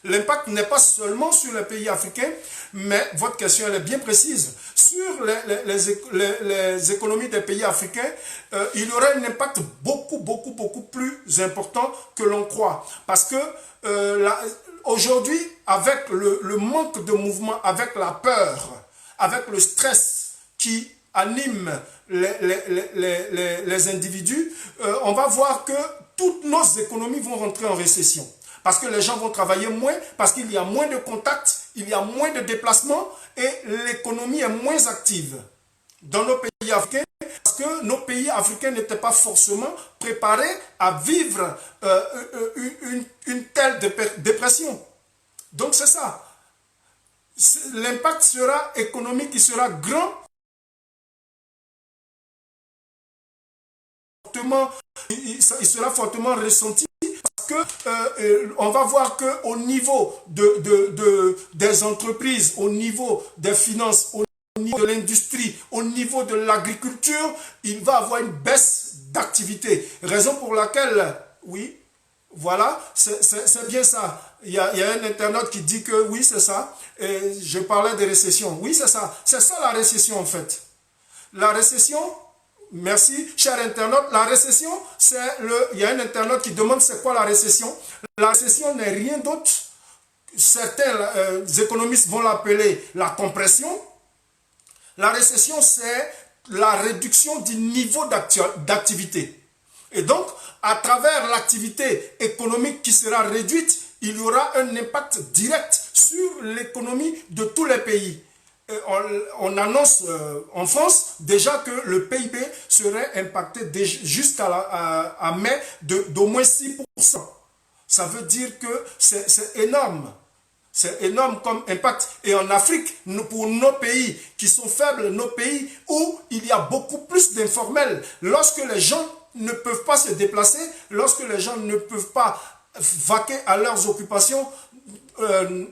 L'impact n'est pas seulement sur les pays africains, mais votre question elle est bien précise. Sur les économies des pays africains, il y aura un impact beaucoup plus important que l'on croit. Parce que aujourd'hui, avec le manque de mouvement, avec la peur, avec le stress qui anime les individus, on va voir que toutes nos économies vont rentrer en récession. Parce que les gens vont travailler moins, parce qu'il y a moins de contacts, il y a moins de déplacements et l'économie est moins active dans nos pays africains parce que nos pays africains n'étaient pas forcément préparés à vivre une telle dépression. Donc c'est ça. L'impact sera économique, il sera grand. Il sera fortement ressenti. On va voir qu'au niveau des entreprises, au niveau des finances, au niveau de l'industrie, au niveau de l'agriculture, il va avoir une baisse d'activité. Raison pour laquelle, oui, voilà, c'est bien ça. Il y a un internaute qui dit que oui, c'est ça. Et je parlais de récession. Oui, c'est ça. C'est ça la récession en fait. La récession... Merci, cher internaute. La récession, il y a un internaute qui demande c'est quoi la récession. La récession n'est rien d'autre. Certains économistes vont l'appeler la compression. La récession, c'est la réduction du niveau d'activité. Et donc, à travers l'activité économique qui sera réduite, il y aura un impact direct sur l'économie de tous les pays. On annonce en France déjà que le PIB serait impacté jusqu'à mai d'au moins 6%. Ça veut dire que c'est énorme. C'est énorme comme impact. Et en Afrique, pour nos pays qui sont faibles, nos pays où il y a beaucoup plus d'informels, lorsque les gens ne peuvent pas se déplacer, lorsque les gens ne peuvent pas vaquer à leurs occupations,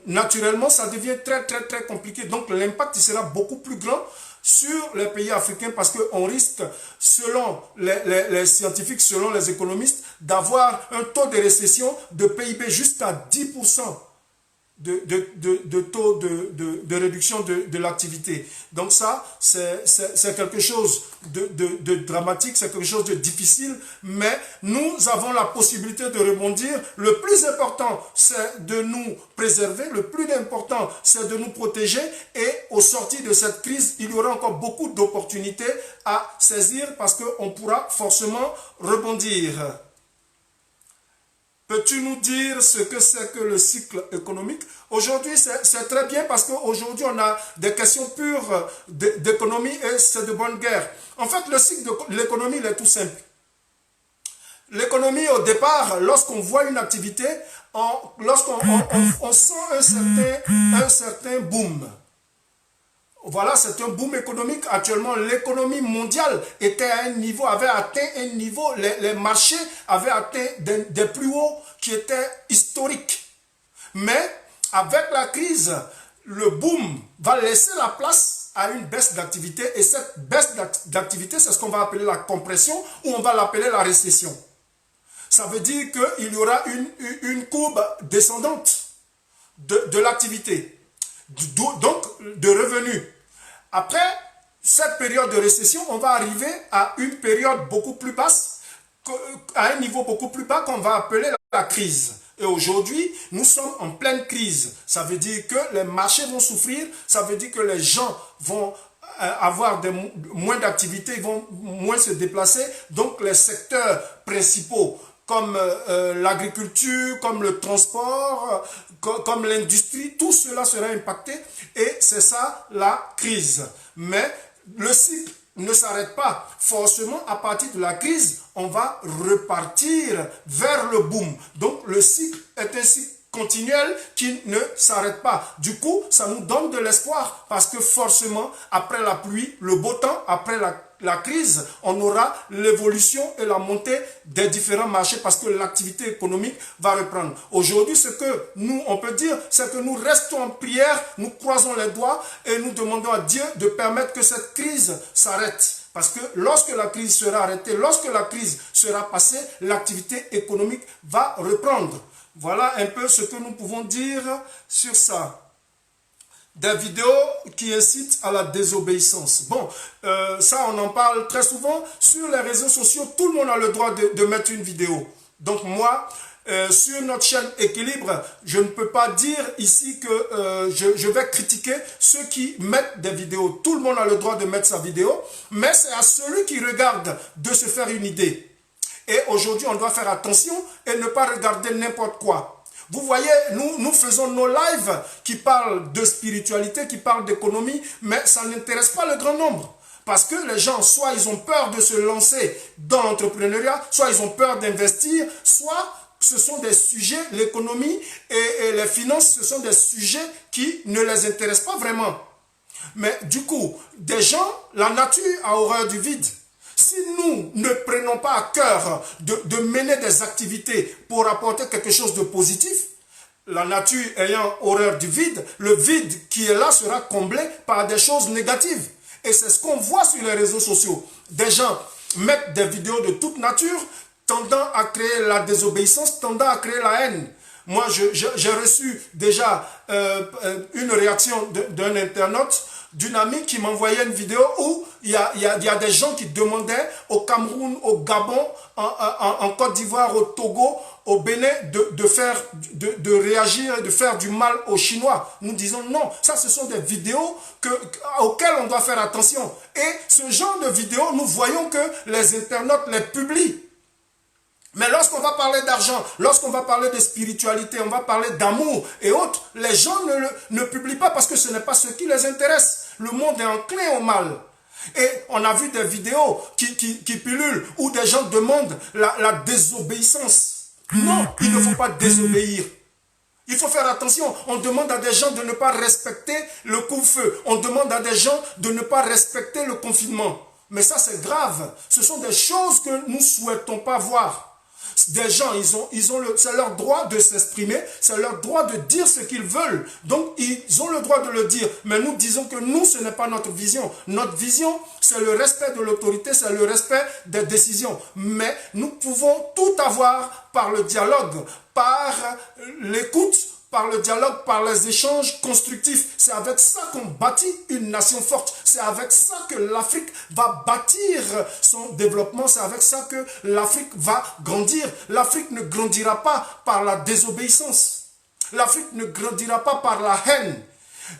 naturellement, ça devient très compliqué. Donc, l'impact sera beaucoup plus grand sur les pays africains parce qu'on risque, selon les scientifiques, selon les économistes, d'avoir un taux de récession de PIB jusqu'à 10%. De taux de réduction de l'activité. Donc ça, c'est quelque chose de dramatique, c'est quelque chose de difficile, mais nous avons la possibilité de rebondir. Le plus important, c'est de nous préserver, le plus important, c'est de nous protéger et au sortir de cette crise, il y aura encore beaucoup d'opportunités à saisir parce qu'on pourra forcément rebondir. peux-tu nous dire ce que c'est que le cycle économique? Aujourd'hui, c'est très bien parce qu'aujourd'hui, on a des questions pures d'économie et c'est de bonne guerre. En fait, le cycle de l'économie, il est tout simple. L'économie, au départ, lorsqu'on voit une activité, lorsqu'on sent un certain boom. Voilà, c'est un boom économique. Actuellement, l'économie mondiale était à un niveau, avait atteint un niveau, les marchés avaient atteint des plus hauts qui étaient historiques. Mais avec la crise, le boom va laisser la place à une baisse d'activité. Et cette baisse d'activité, c'est ce qu'on va appeler la compression ou on va l'appeler la récession. Ça veut dire qu'il y aura une courbe descendante de l'activité, donc de revenus. Après cette période de récession, on va arriver à une période beaucoup plus basse, à un niveau beaucoup plus bas qu'on va appeler la crise. Et aujourd'hui, nous sommes en pleine crise. Ça veut dire que les marchés vont souffrir, ça veut dire que les gens vont avoir moins d'activité, ils vont moins se déplacer. Donc les secteurs principaux comme l'agriculture, comme le transport, comme l'industrie, tout cela sera impacté et c'est ça la crise. Mais le cycle ne s'arrête pas. Forcément, à partir de la crise, on va repartir vers le boom. Donc le cycle est un cycle continuel qui ne s'arrête pas. Du coup, ça nous donne de l'espoir parce que forcément, après la pluie, le beau temps, après la crise, on aura l'évolution et la montée des différents marchés parce que l'activité économique va reprendre. Aujourd'hui, ce que nous, on peut dire, c'est que nous restons en prière, nous croisons les doigts et nous demandons à Dieu de permettre que cette crise s'arrête. Parce que lorsque la crise sera arrêtée, lorsque la crise sera passée, l'activité économique va reprendre. Voilà un peu ce que nous pouvons dire sur ça. Des vidéos qui incitent à la désobéissance. Bon, ça on en parle très souvent. Sur les réseaux sociaux, tout le monde a le droit de mettre une vidéo. Donc moi, sur notre chaîne Équilibre, je ne peux pas dire ici que je vais critiquer ceux qui mettent des vidéos. Tout le monde a le droit de mettre sa vidéo, mais c'est à celui qui regarde de se faire une idée. Et aujourd'hui, on doit faire attention et ne pas regarder n'importe quoi. Vous voyez, nous faisons nos lives qui parlent de spiritualité, qui parlent d'économie, mais ça n'intéresse pas le grand nombre. Parce que les gens, soit ils ont peur de se lancer dans l'entrepreneuriat, soit ils ont peur d'investir, soit ce sont des sujets, l'économie et les finances, ce sont des sujets qui ne les intéressent pas vraiment. Mais du coup, des gens, la nature a horreur du vide. Si nous ne prenons pas à cœur de mener des activités pour apporter quelque chose de positif, la nature ayant horreur du vide, le vide qui est là sera comblé par des choses négatives. Et c'est ce qu'on voit sur les réseaux sociaux. Des gens mettent des vidéos de toute nature, tendant à créer la désobéissance, tendant à créer la haine. Moi, j'ai reçu déjà une réaction d'un internaute, d'une amie qui m'envoyait une vidéo où il y a des gens qui demandaient au Cameroun, au Gabon, en Côte d'Ivoire, au Togo, au Bénin, de réagir, de faire du mal aux Chinois. Nous disons non, ça ce sont des vidéos auxquelles on doit faire attention. Et ce genre de vidéos, nous voyons que les internautes les publient. Mais lorsqu'on va parler d'argent, lorsqu'on va parler de spiritualité, on va parler d'amour et autres, les gens ne publient pas parce que ce n'est pas ce qui les intéresse. Le monde est enclin au mal. Et on a vu des vidéos qui pullulent où des gens demandent la désobéissance. Non, il ne faut pas désobéir. Il faut faire attention. On demande à des gens de ne pas respecter le couvre-feu. On demande à des gens de ne pas respecter le confinement. Mais ça, c'est grave. Ce sont des choses que nous ne souhaitons pas voir. Des gens, c'est leur droit de s'exprimer, c'est leur droit de dire ce qu'ils veulent. Donc, ils ont le droit de le dire. Mais nous disons que nous, ce n'est pas notre vision. Notre vision, c'est le respect de l'autorité, c'est le respect des décisions. Mais nous pouvons tout avoir par le dialogue, par l'écoute, par le dialogue, par les échanges constructifs. C'est avec ça qu'on bâtit une nation forte. C'est avec ça que l'Afrique va bâtir son développement. C'est avec ça que l'Afrique va grandir. L'Afrique ne grandira pas par la désobéissance. L'Afrique ne grandira pas par la haine.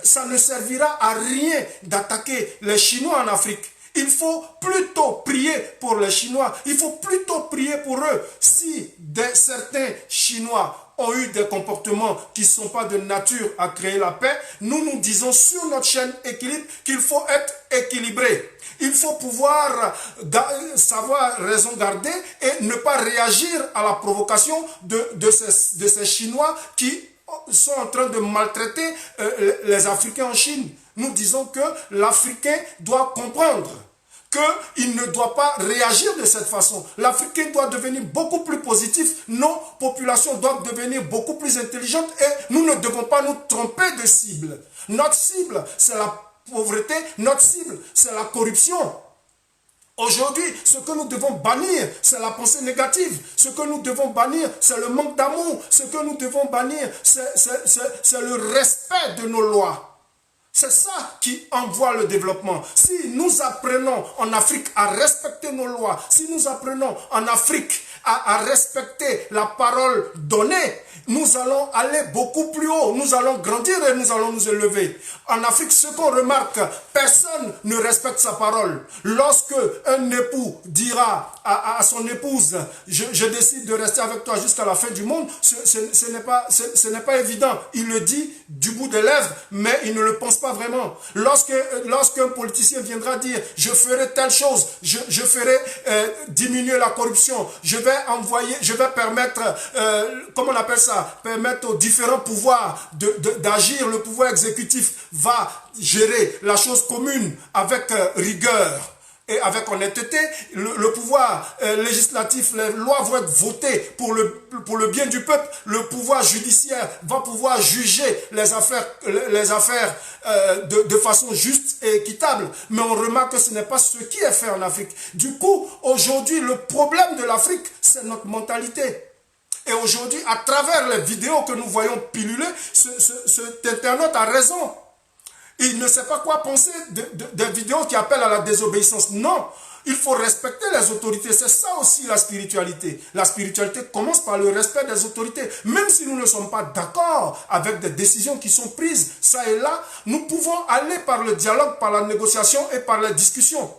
Ça ne servira à rien d'attaquer les Chinois en Afrique. Il faut plutôt prier pour les Chinois. Il faut plutôt prier pour eux. Si certains Chinois ont eu des comportements qui ne sont pas de nature à créer la paix, nous disons sur notre chaîne Équilibre qu'il faut être équilibré. Il faut pouvoir savoir raison garder et ne pas réagir à la provocation de ces Chinois qui sont en train de maltraiter les Africains en Chine. Nous disons que l'Africain doit comprendre qu'il ne doit pas réagir de cette façon. L'Africain doit devenir beaucoup plus positif. Nos populations doivent devenir beaucoup plus intelligentes et nous ne devons pas nous tromper de cible. Notre cible, c'est la pauvreté. Notre cible, c'est la corruption. Aujourd'hui, ce que nous devons bannir, c'est la pensée négative. Ce que nous devons bannir, c'est le manque d'amour. Ce que nous devons bannir, c'est le respect de nos lois. C'est ça qui envoie le développement. Si nous apprenons en Afrique à respecter nos lois, si nous apprenons en Afrique à respecter la parole donnée, nous allons aller beaucoup plus haut, nous allons grandir et nous allons nous élever. En Afrique, ce qu'on remarque, personne ne respecte sa parole. Lorsque un époux dira à son épouse, je décide de rester avec toi jusqu'à la fin du monde, ce n'est pas évident. Il le dit du bout des lèvres, mais il ne le pense pas vraiment. Lorsqu'un politicien viendra dire, je ferai telle chose, je ferai diminuer la corruption, je vais permettre, comment on appelle ça, permettre aux différents pouvoirs d'agir. Le pouvoir exécutif va gérer la chose commune avec rigueur et avec honnêteté. Le pouvoir législatif, les lois vont être votées pour le bien du peuple. Le pouvoir judiciaire va pouvoir juger les affaires de façon juste et équitable. Mais on remarque que ce n'est pas ce qui est fait en Afrique. Du coup, aujourd'hui, le problème de l'Afrique, c'est notre mentalité. Et aujourd'hui, à travers les vidéos que nous voyons piluler, cet internaute a raison. Il ne sait pas quoi penser des vidéos qui appellent à la désobéissance. Non, il faut respecter les autorités. C'est ça aussi la spiritualité. La spiritualité commence par le respect des autorités. Même si nous ne sommes pas d'accord avec des décisions qui sont prises, ça et là, nous pouvons aller par le dialogue, par la négociation et par la discussion.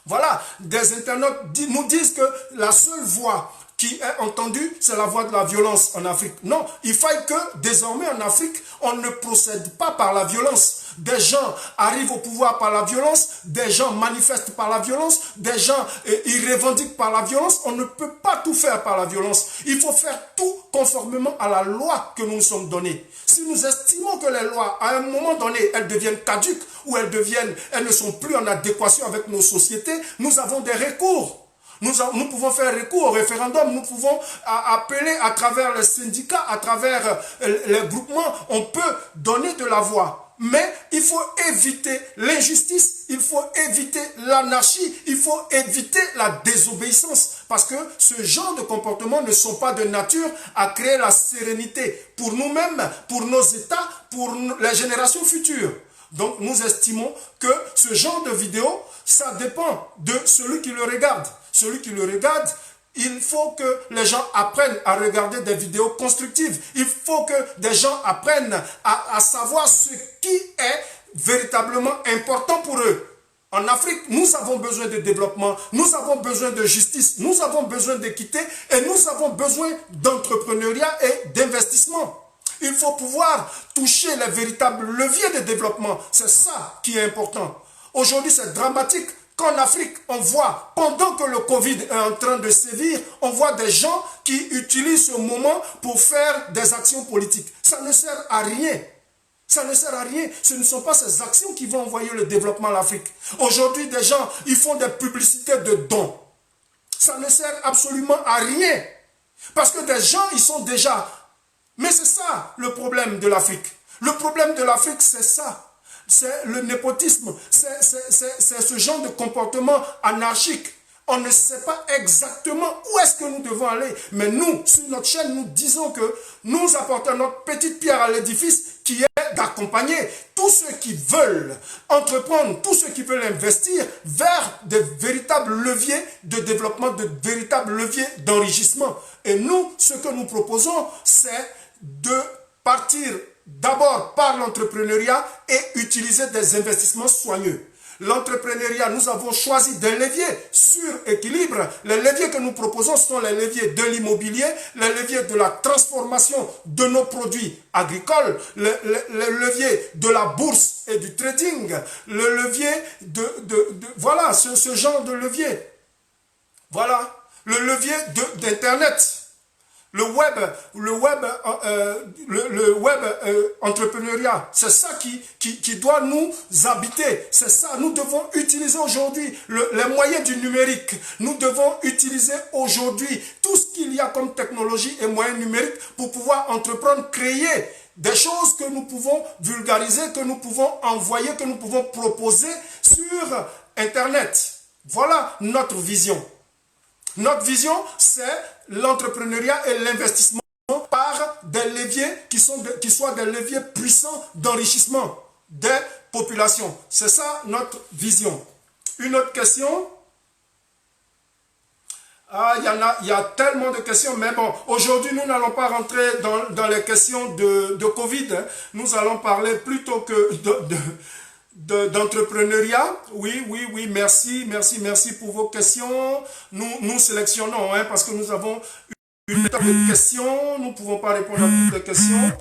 Voilà, des internautes nous disent que la seule voie qui est entendue, c'est la voie de la violence en Afrique. Non, il faut que désormais en Afrique, on ne procède pas par la violence. Des gens arrivent au pouvoir par la violence, des gens manifestent par la violence, des gens ils revendiquent par la violence. On ne peut pas tout faire par la violence. Il faut faire tout conformément à la loi que nous nous sommes donnée. Si nous estimons que les lois, à un moment donné, elles deviennent caduques ou elles ne sont plus en adéquation avec nos sociétés, nous avons des recours. Nous pouvons faire recours au référendum, nous pouvons appeler à travers les syndicats, à travers les groupements, on peut donner de la voix. Mais il faut éviter l'injustice, il faut éviter l'anarchie, il faut éviter la désobéissance. Parce que ce genre de comportements ne sont pas de nature à créer la sérénité pour nous-mêmes, pour nos États, pour les générations futures. Donc nous estimons que ce genre de vidéo, ça dépend de celui qui le regarde. Celui qui le regarde, il faut que les gens apprennent à regarder des vidéos constructives. Il faut que des gens apprennent à savoir ce qui est véritablement important pour eux. En Afrique, nous avons besoin de développement, nous avons besoin de justice, nous avons besoin d'équité et nous avons besoin d'entrepreneuriat et d'investissement. Il faut pouvoir toucher les véritables leviers de développement. C'est ça qui est important. Aujourd'hui, c'est dramatique. Qu'en Afrique, on voit, pendant que le Covid est en train de sévir, on voit des gens qui utilisent ce moment pour faire des actions politiques. Ça ne sert à rien. Ça ne sert à rien. Ce ne sont pas ces actions qui vont envoyer le développement à l'Afrique. Aujourd'hui, des gens, ils font des publicités de dons. Ça ne sert absolument à rien. Parce que des gens, ils sont déjà... Mais c'est ça le problème de l'Afrique. Le problème de l'Afrique, c'est ça. C'est le népotisme, c'est ce genre de comportement anarchique. On ne sait pas exactement où est-ce que nous devons aller. Mais nous, sur notre chaîne, nous disons que nous apportons notre petite pierre à l'édifice qui est d'accompagner tous ceux qui veulent entreprendre, tous ceux qui veulent investir vers de véritables leviers de développement, de véritables leviers d'enrichissement. Et nous, ce que nous proposons, c'est de partir d'abord par l'entrepreneuriat et utiliser des investissements soigneux. L'entrepreneuriat, nous avons choisi des leviers sur équilibre. Les leviers que nous proposons sont les leviers de l'immobilier, les leviers de la transformation de nos produits agricoles, les leviers de la bourse et du trading, le levier voilà, ce genre de levier. Voilà, le levier d'Internet. Le web entrepreneuriat, c'est ça qui doit nous habiter. C'est ça, nous devons utiliser aujourd'hui les moyens du numérique. Nous devons utiliser aujourd'hui tout ce qu'il y a comme technologie et moyens numériques pour pouvoir entreprendre, créer des choses que nous pouvons vulgariser, que nous pouvons envoyer, que nous pouvons proposer sur Internet. Voilà notre vision. Notre vision, c'est l'entrepreneuriat et l'investissement par des leviers qui soient des leviers puissants d'enrichissement des populations. C'est ça notre vision. Une autre question? Ah, il y a tellement de questions, mais bon, aujourd'hui, nous n'allons pas rentrer dans les questions de Covid. Hein. Nous allons parler plutôt que d'entrepreneuriat. Oui, merci pour vos questions. Nous sélectionnons, hein, parce que nous avons une table de questions. Nous ne pouvons pas répondre à toutes les questions.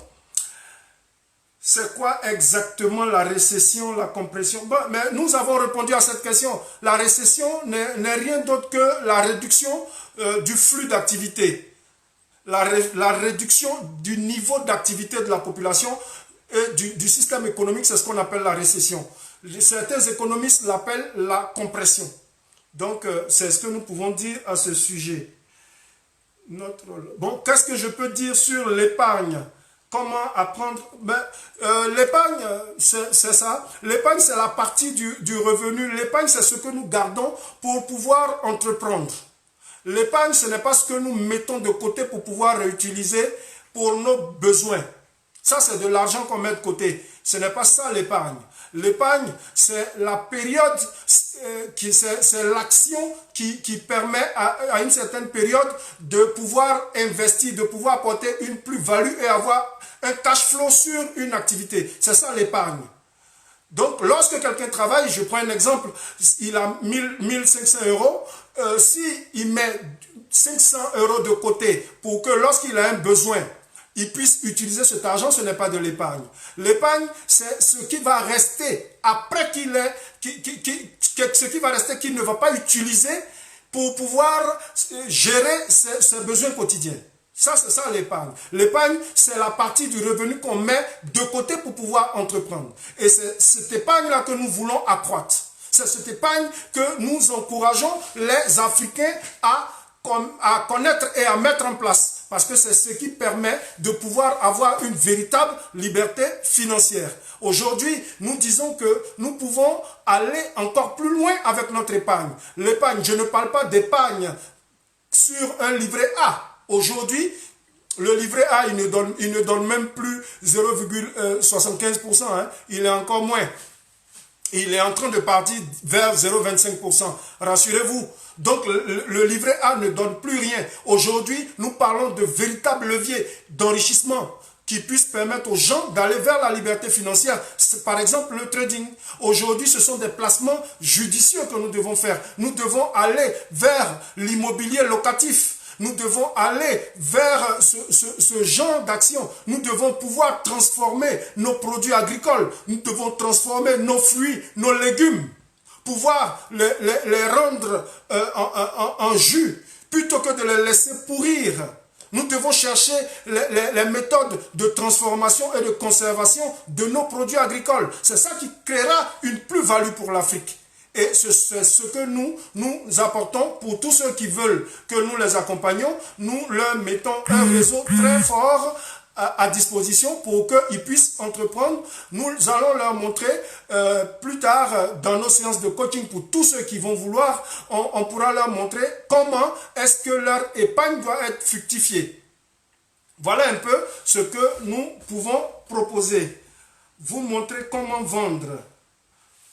C'est quoi exactement la récession, la compression? Bon, mais nous avons répondu à cette question. La récession n'est rien d'autre que la réduction du flux d'activité. La réduction du niveau d'activité de la population et du système économique, c'est ce qu'on appelle la récession. Certains économistes l'appellent la compression. Donc, c'est ce que nous pouvons dire à ce sujet. Bon, qu'est-ce que je peux dire sur l'épargne? Comment apprendre? L'épargne, c'est ça. L'épargne, c'est la partie du revenu. L'épargne, c'est ce que nous gardons pour pouvoir entreprendre. L'épargne, ce n'est pas ce que nous mettons de côté pour pouvoir réutiliser pour nos besoins. Ça, c'est de l'argent qu'on met de côté. Ce n'est pas ça l'épargne. L'épargne, c'est la période, c'est l'action qui permet à une certaine période de pouvoir investir, de pouvoir apporter une plus-value et avoir un cash flow sur une activité. C'est ça l'épargne. Donc, lorsque quelqu'un travaille, je prends un exemple, il a 1500 euros, s'il met 500 euros de côté pour que lorsqu'il a un besoin, il puisse utiliser cet argent, ce n'est pas de l'épargne. L'épargne, c'est ce qui va rester après ce qui va rester qu'il ne va pas utiliser pour pouvoir gérer ses besoins quotidiens. Ça, c'est ça l'épargne. L'épargne, c'est la partie du revenu qu'on met de côté pour pouvoir entreprendre. Et c'est cette épargne-là que nous voulons accroître. C'est cette épargne que nous encourageons les Africains à connaître et à mettre en place. Parce que c'est ce qui permet de pouvoir avoir une véritable liberté financière. Aujourd'hui, nous disons que nous pouvons aller encore plus loin avec notre épargne. L'épargne, je ne parle pas d'épargne sur un livret A. Aujourd'hui, le livret A, il ne donne même plus 0,75%. Hein. Il est encore moins. Il est en train de partir vers 0,25%. Rassurez-vous. Donc, le livret A ne donne plus rien. Aujourd'hui, nous parlons de véritables leviers d'enrichissement qui puissent permettre aux gens d'aller vers la liberté financière. Par exemple, le trading. Aujourd'hui, ce sont des placements judicieux que nous devons faire. Nous devons aller vers l'immobilier locatif. Nous devons aller vers ce genre d'action. Nous devons pouvoir transformer nos produits agricoles. Nous devons transformer nos fruits, nos légumes. Pouvoir les rendre en jus plutôt que de les laisser pourrir. Nous devons chercher les méthodes de transformation et de conservation de nos produits agricoles. C'est ça qui créera une plus-value pour l'Afrique. Et c'est ce que nous apportons pour tous ceux qui veulent que nous les accompagnions. Nous leur mettons un réseau très fort à disposition pour qu'ils puissent entreprendre. Nous allons leur montrer plus tard dans nos séances de coaching pour tous ceux qui vont vouloir, on pourra leur montrer comment est-ce que leur épargne doit être fructifiée. Voilà un peu ce que nous pouvons proposer. Vous montrer comment vendre.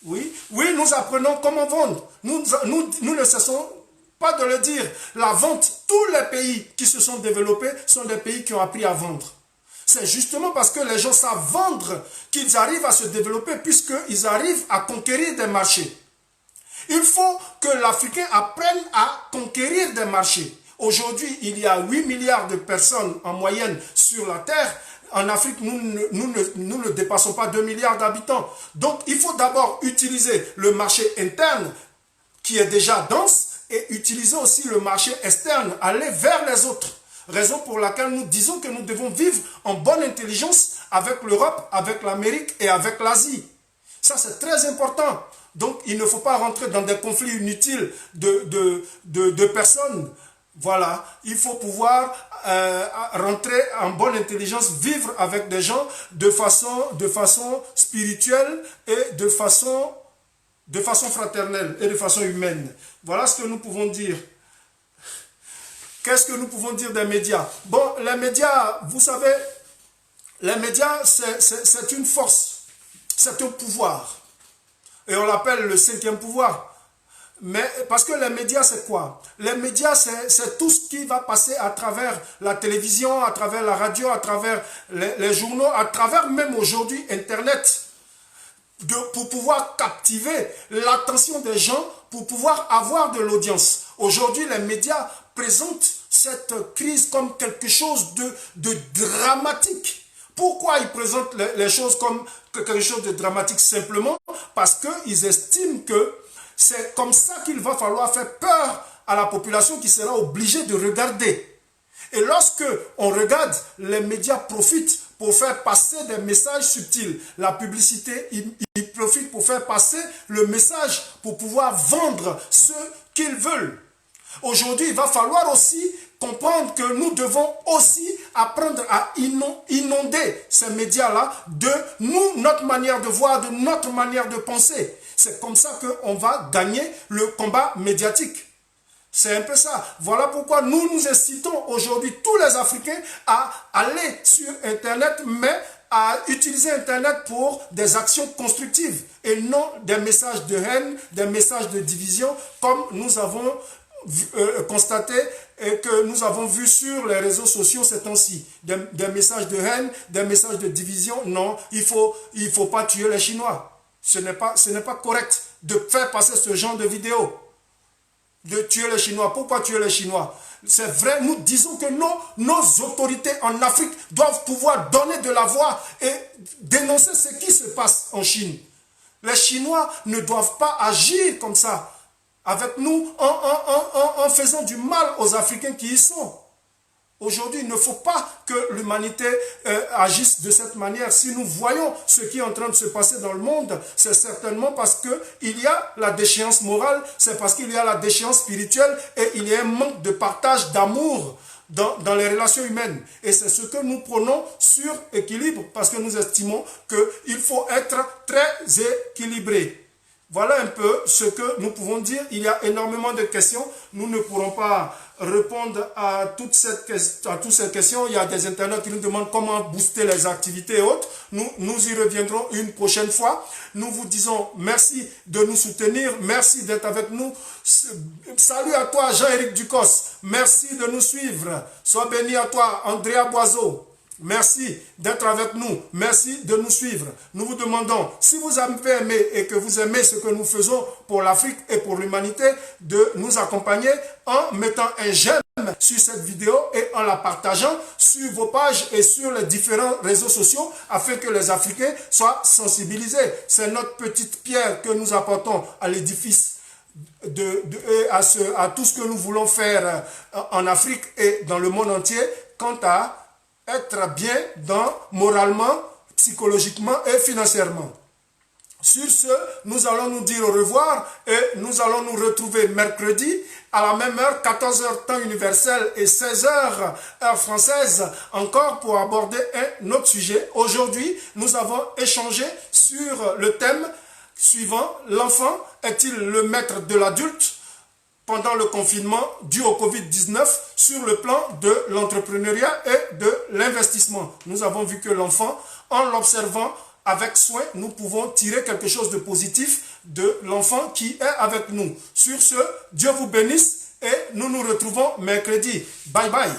Oui, nous apprenons comment vendre. Nous ne cessons pas de le dire. La vente, tous les pays qui se sont développés sont des pays qui ont appris à vendre. C'est justement parce que les gens savent vendre qu'ils arrivent à se développer puisqu'ils arrivent à conquérir des marchés. Il faut que l'Africain apprenne à conquérir des marchés. Aujourd'hui, il y a 8 milliards de personnes en moyenne sur la Terre. En Afrique, nous ne dépassons pas 2 milliards d'habitants. Donc, il faut d'abord utiliser le marché interne qui est déjà dense et utiliser aussi le marché externe, aller vers les autres. Raison pour laquelle nous disons que nous devons vivre en bonne intelligence avec l'Europe, avec l'Amérique et avec l'Asie. Ça, c'est très important. Donc, il ne faut pas rentrer dans des conflits inutiles de personnes. Voilà, il faut pouvoir rentrer en bonne intelligence, vivre avec des gens de façon spirituelle et de façon fraternelle et de façon humaine. Voilà ce que nous pouvons dire. Qu'est-ce que nous pouvons dire des médias? Bon, les médias, vous savez, les médias, c'est une force, c'est un pouvoir. Et on l'appelle le 5e pouvoir. Mais parce que les médias, c'est quoi? Les médias, c'est tout ce qui va passer à travers la télévision, à travers la radio, à travers les journaux, à travers même aujourd'hui Internet. Pour pouvoir captiver l'attention des gens, pour pouvoir avoir de l'audience. Aujourd'hui, les médias présentent cette crise comme quelque chose de dramatique. Pourquoi ils présentent les choses comme quelque chose de dramatique? Simplement parce qu'ils estiment que c'est comme ça qu'il va falloir faire peur à la population qui sera obligée de regarder. Et lorsque on regarde, les médias profitent pour faire passer des messages subtils. La publicité, ils profitent pour faire passer le message pour pouvoir vendre ce qu'ils veulent. Aujourd'hui, il va falloir aussi comprendre que nous devons aussi apprendre à inonder ces médias-là de notre manière de voir, de notre manière de penser. C'est comme ça qu'on va gagner le combat médiatique. C'est un peu ça. Voilà pourquoi nous incitons aujourd'hui tous les Africains à aller sur Internet, mais à utiliser Internet pour des actions constructives et non des messages de haine, des messages de division, comme nous avons constaté et que nous avons vu sur les réseaux sociaux ces temps-ci. Des messages de haine, des messages de division. Non, il faut pas tuer les Chinois. Ce n'est pas correct de faire passer ce genre de vidéos. De tuer les Chinois. Pourquoi tuer les Chinois? C'est vrai, nous disons que nos autorités en Afrique doivent pouvoir donner de la voix et dénoncer ce qui se passe en Chine. Les Chinois ne doivent pas agir comme ça avec nous en faisant du mal aux Africains qui y sont. Aujourd'hui, il ne faut pas que l'humanité agisse de cette manière. Si nous voyons ce qui est en train de se passer dans le monde, c'est certainement parce qu'il y a la déchéance morale, c'est parce qu'il y a la déchéance spirituelle et il y a un manque de partage, d'amour dans les relations humaines. Et c'est ce que nous prenons sur équilibre parce que nous estimons qu'il faut être très équilibré. Voilà un peu ce que nous pouvons dire. Il y a énormément de questions. Nous ne pourrons pas répondre à toutes ces questions. Il y a des internautes qui nous demandent comment booster les activités et autres. Nous y reviendrons une prochaine fois. Nous vous disons merci de nous soutenir. Merci d'être avec nous. Salut à toi, Jean-Éric Ducos. Merci de nous suivre. Sois béni à toi, Andrea Boiseau. Merci d'être avec nous. Merci de nous suivre. Nous vous demandons, si vous avez aimé et que vous aimez ce que nous faisons pour l'Afrique et pour l'humanité, de nous accompagner en mettant un j'aime sur cette vidéo et en la partageant sur vos pages et sur les différents réseaux sociaux afin que les Africains soient sensibilisés. C'est notre petite pierre que nous apportons à l'édifice à tout ce que nous voulons faire en Afrique et dans le monde entier quant à être bien moralement, psychologiquement et financièrement. Sur ce, nous allons nous dire au revoir et nous allons nous retrouver mercredi à la même heure, 14h temps universel et 16h heure française, encore pour aborder un autre sujet. Aujourd'hui, nous avons échangé sur le thème suivant: l'enfant est-il le maître de l'adulte pendant le confinement dû au Covid-19 sur le plan de l'entrepreneuriat et de l'investissement. Nous avons vu que l'enfant, en l'observant avec soin, nous pouvons tirer quelque chose de positif de l'enfant qui est avec nous. Sur ce, Dieu vous bénisse et nous nous retrouvons mercredi. Bye bye.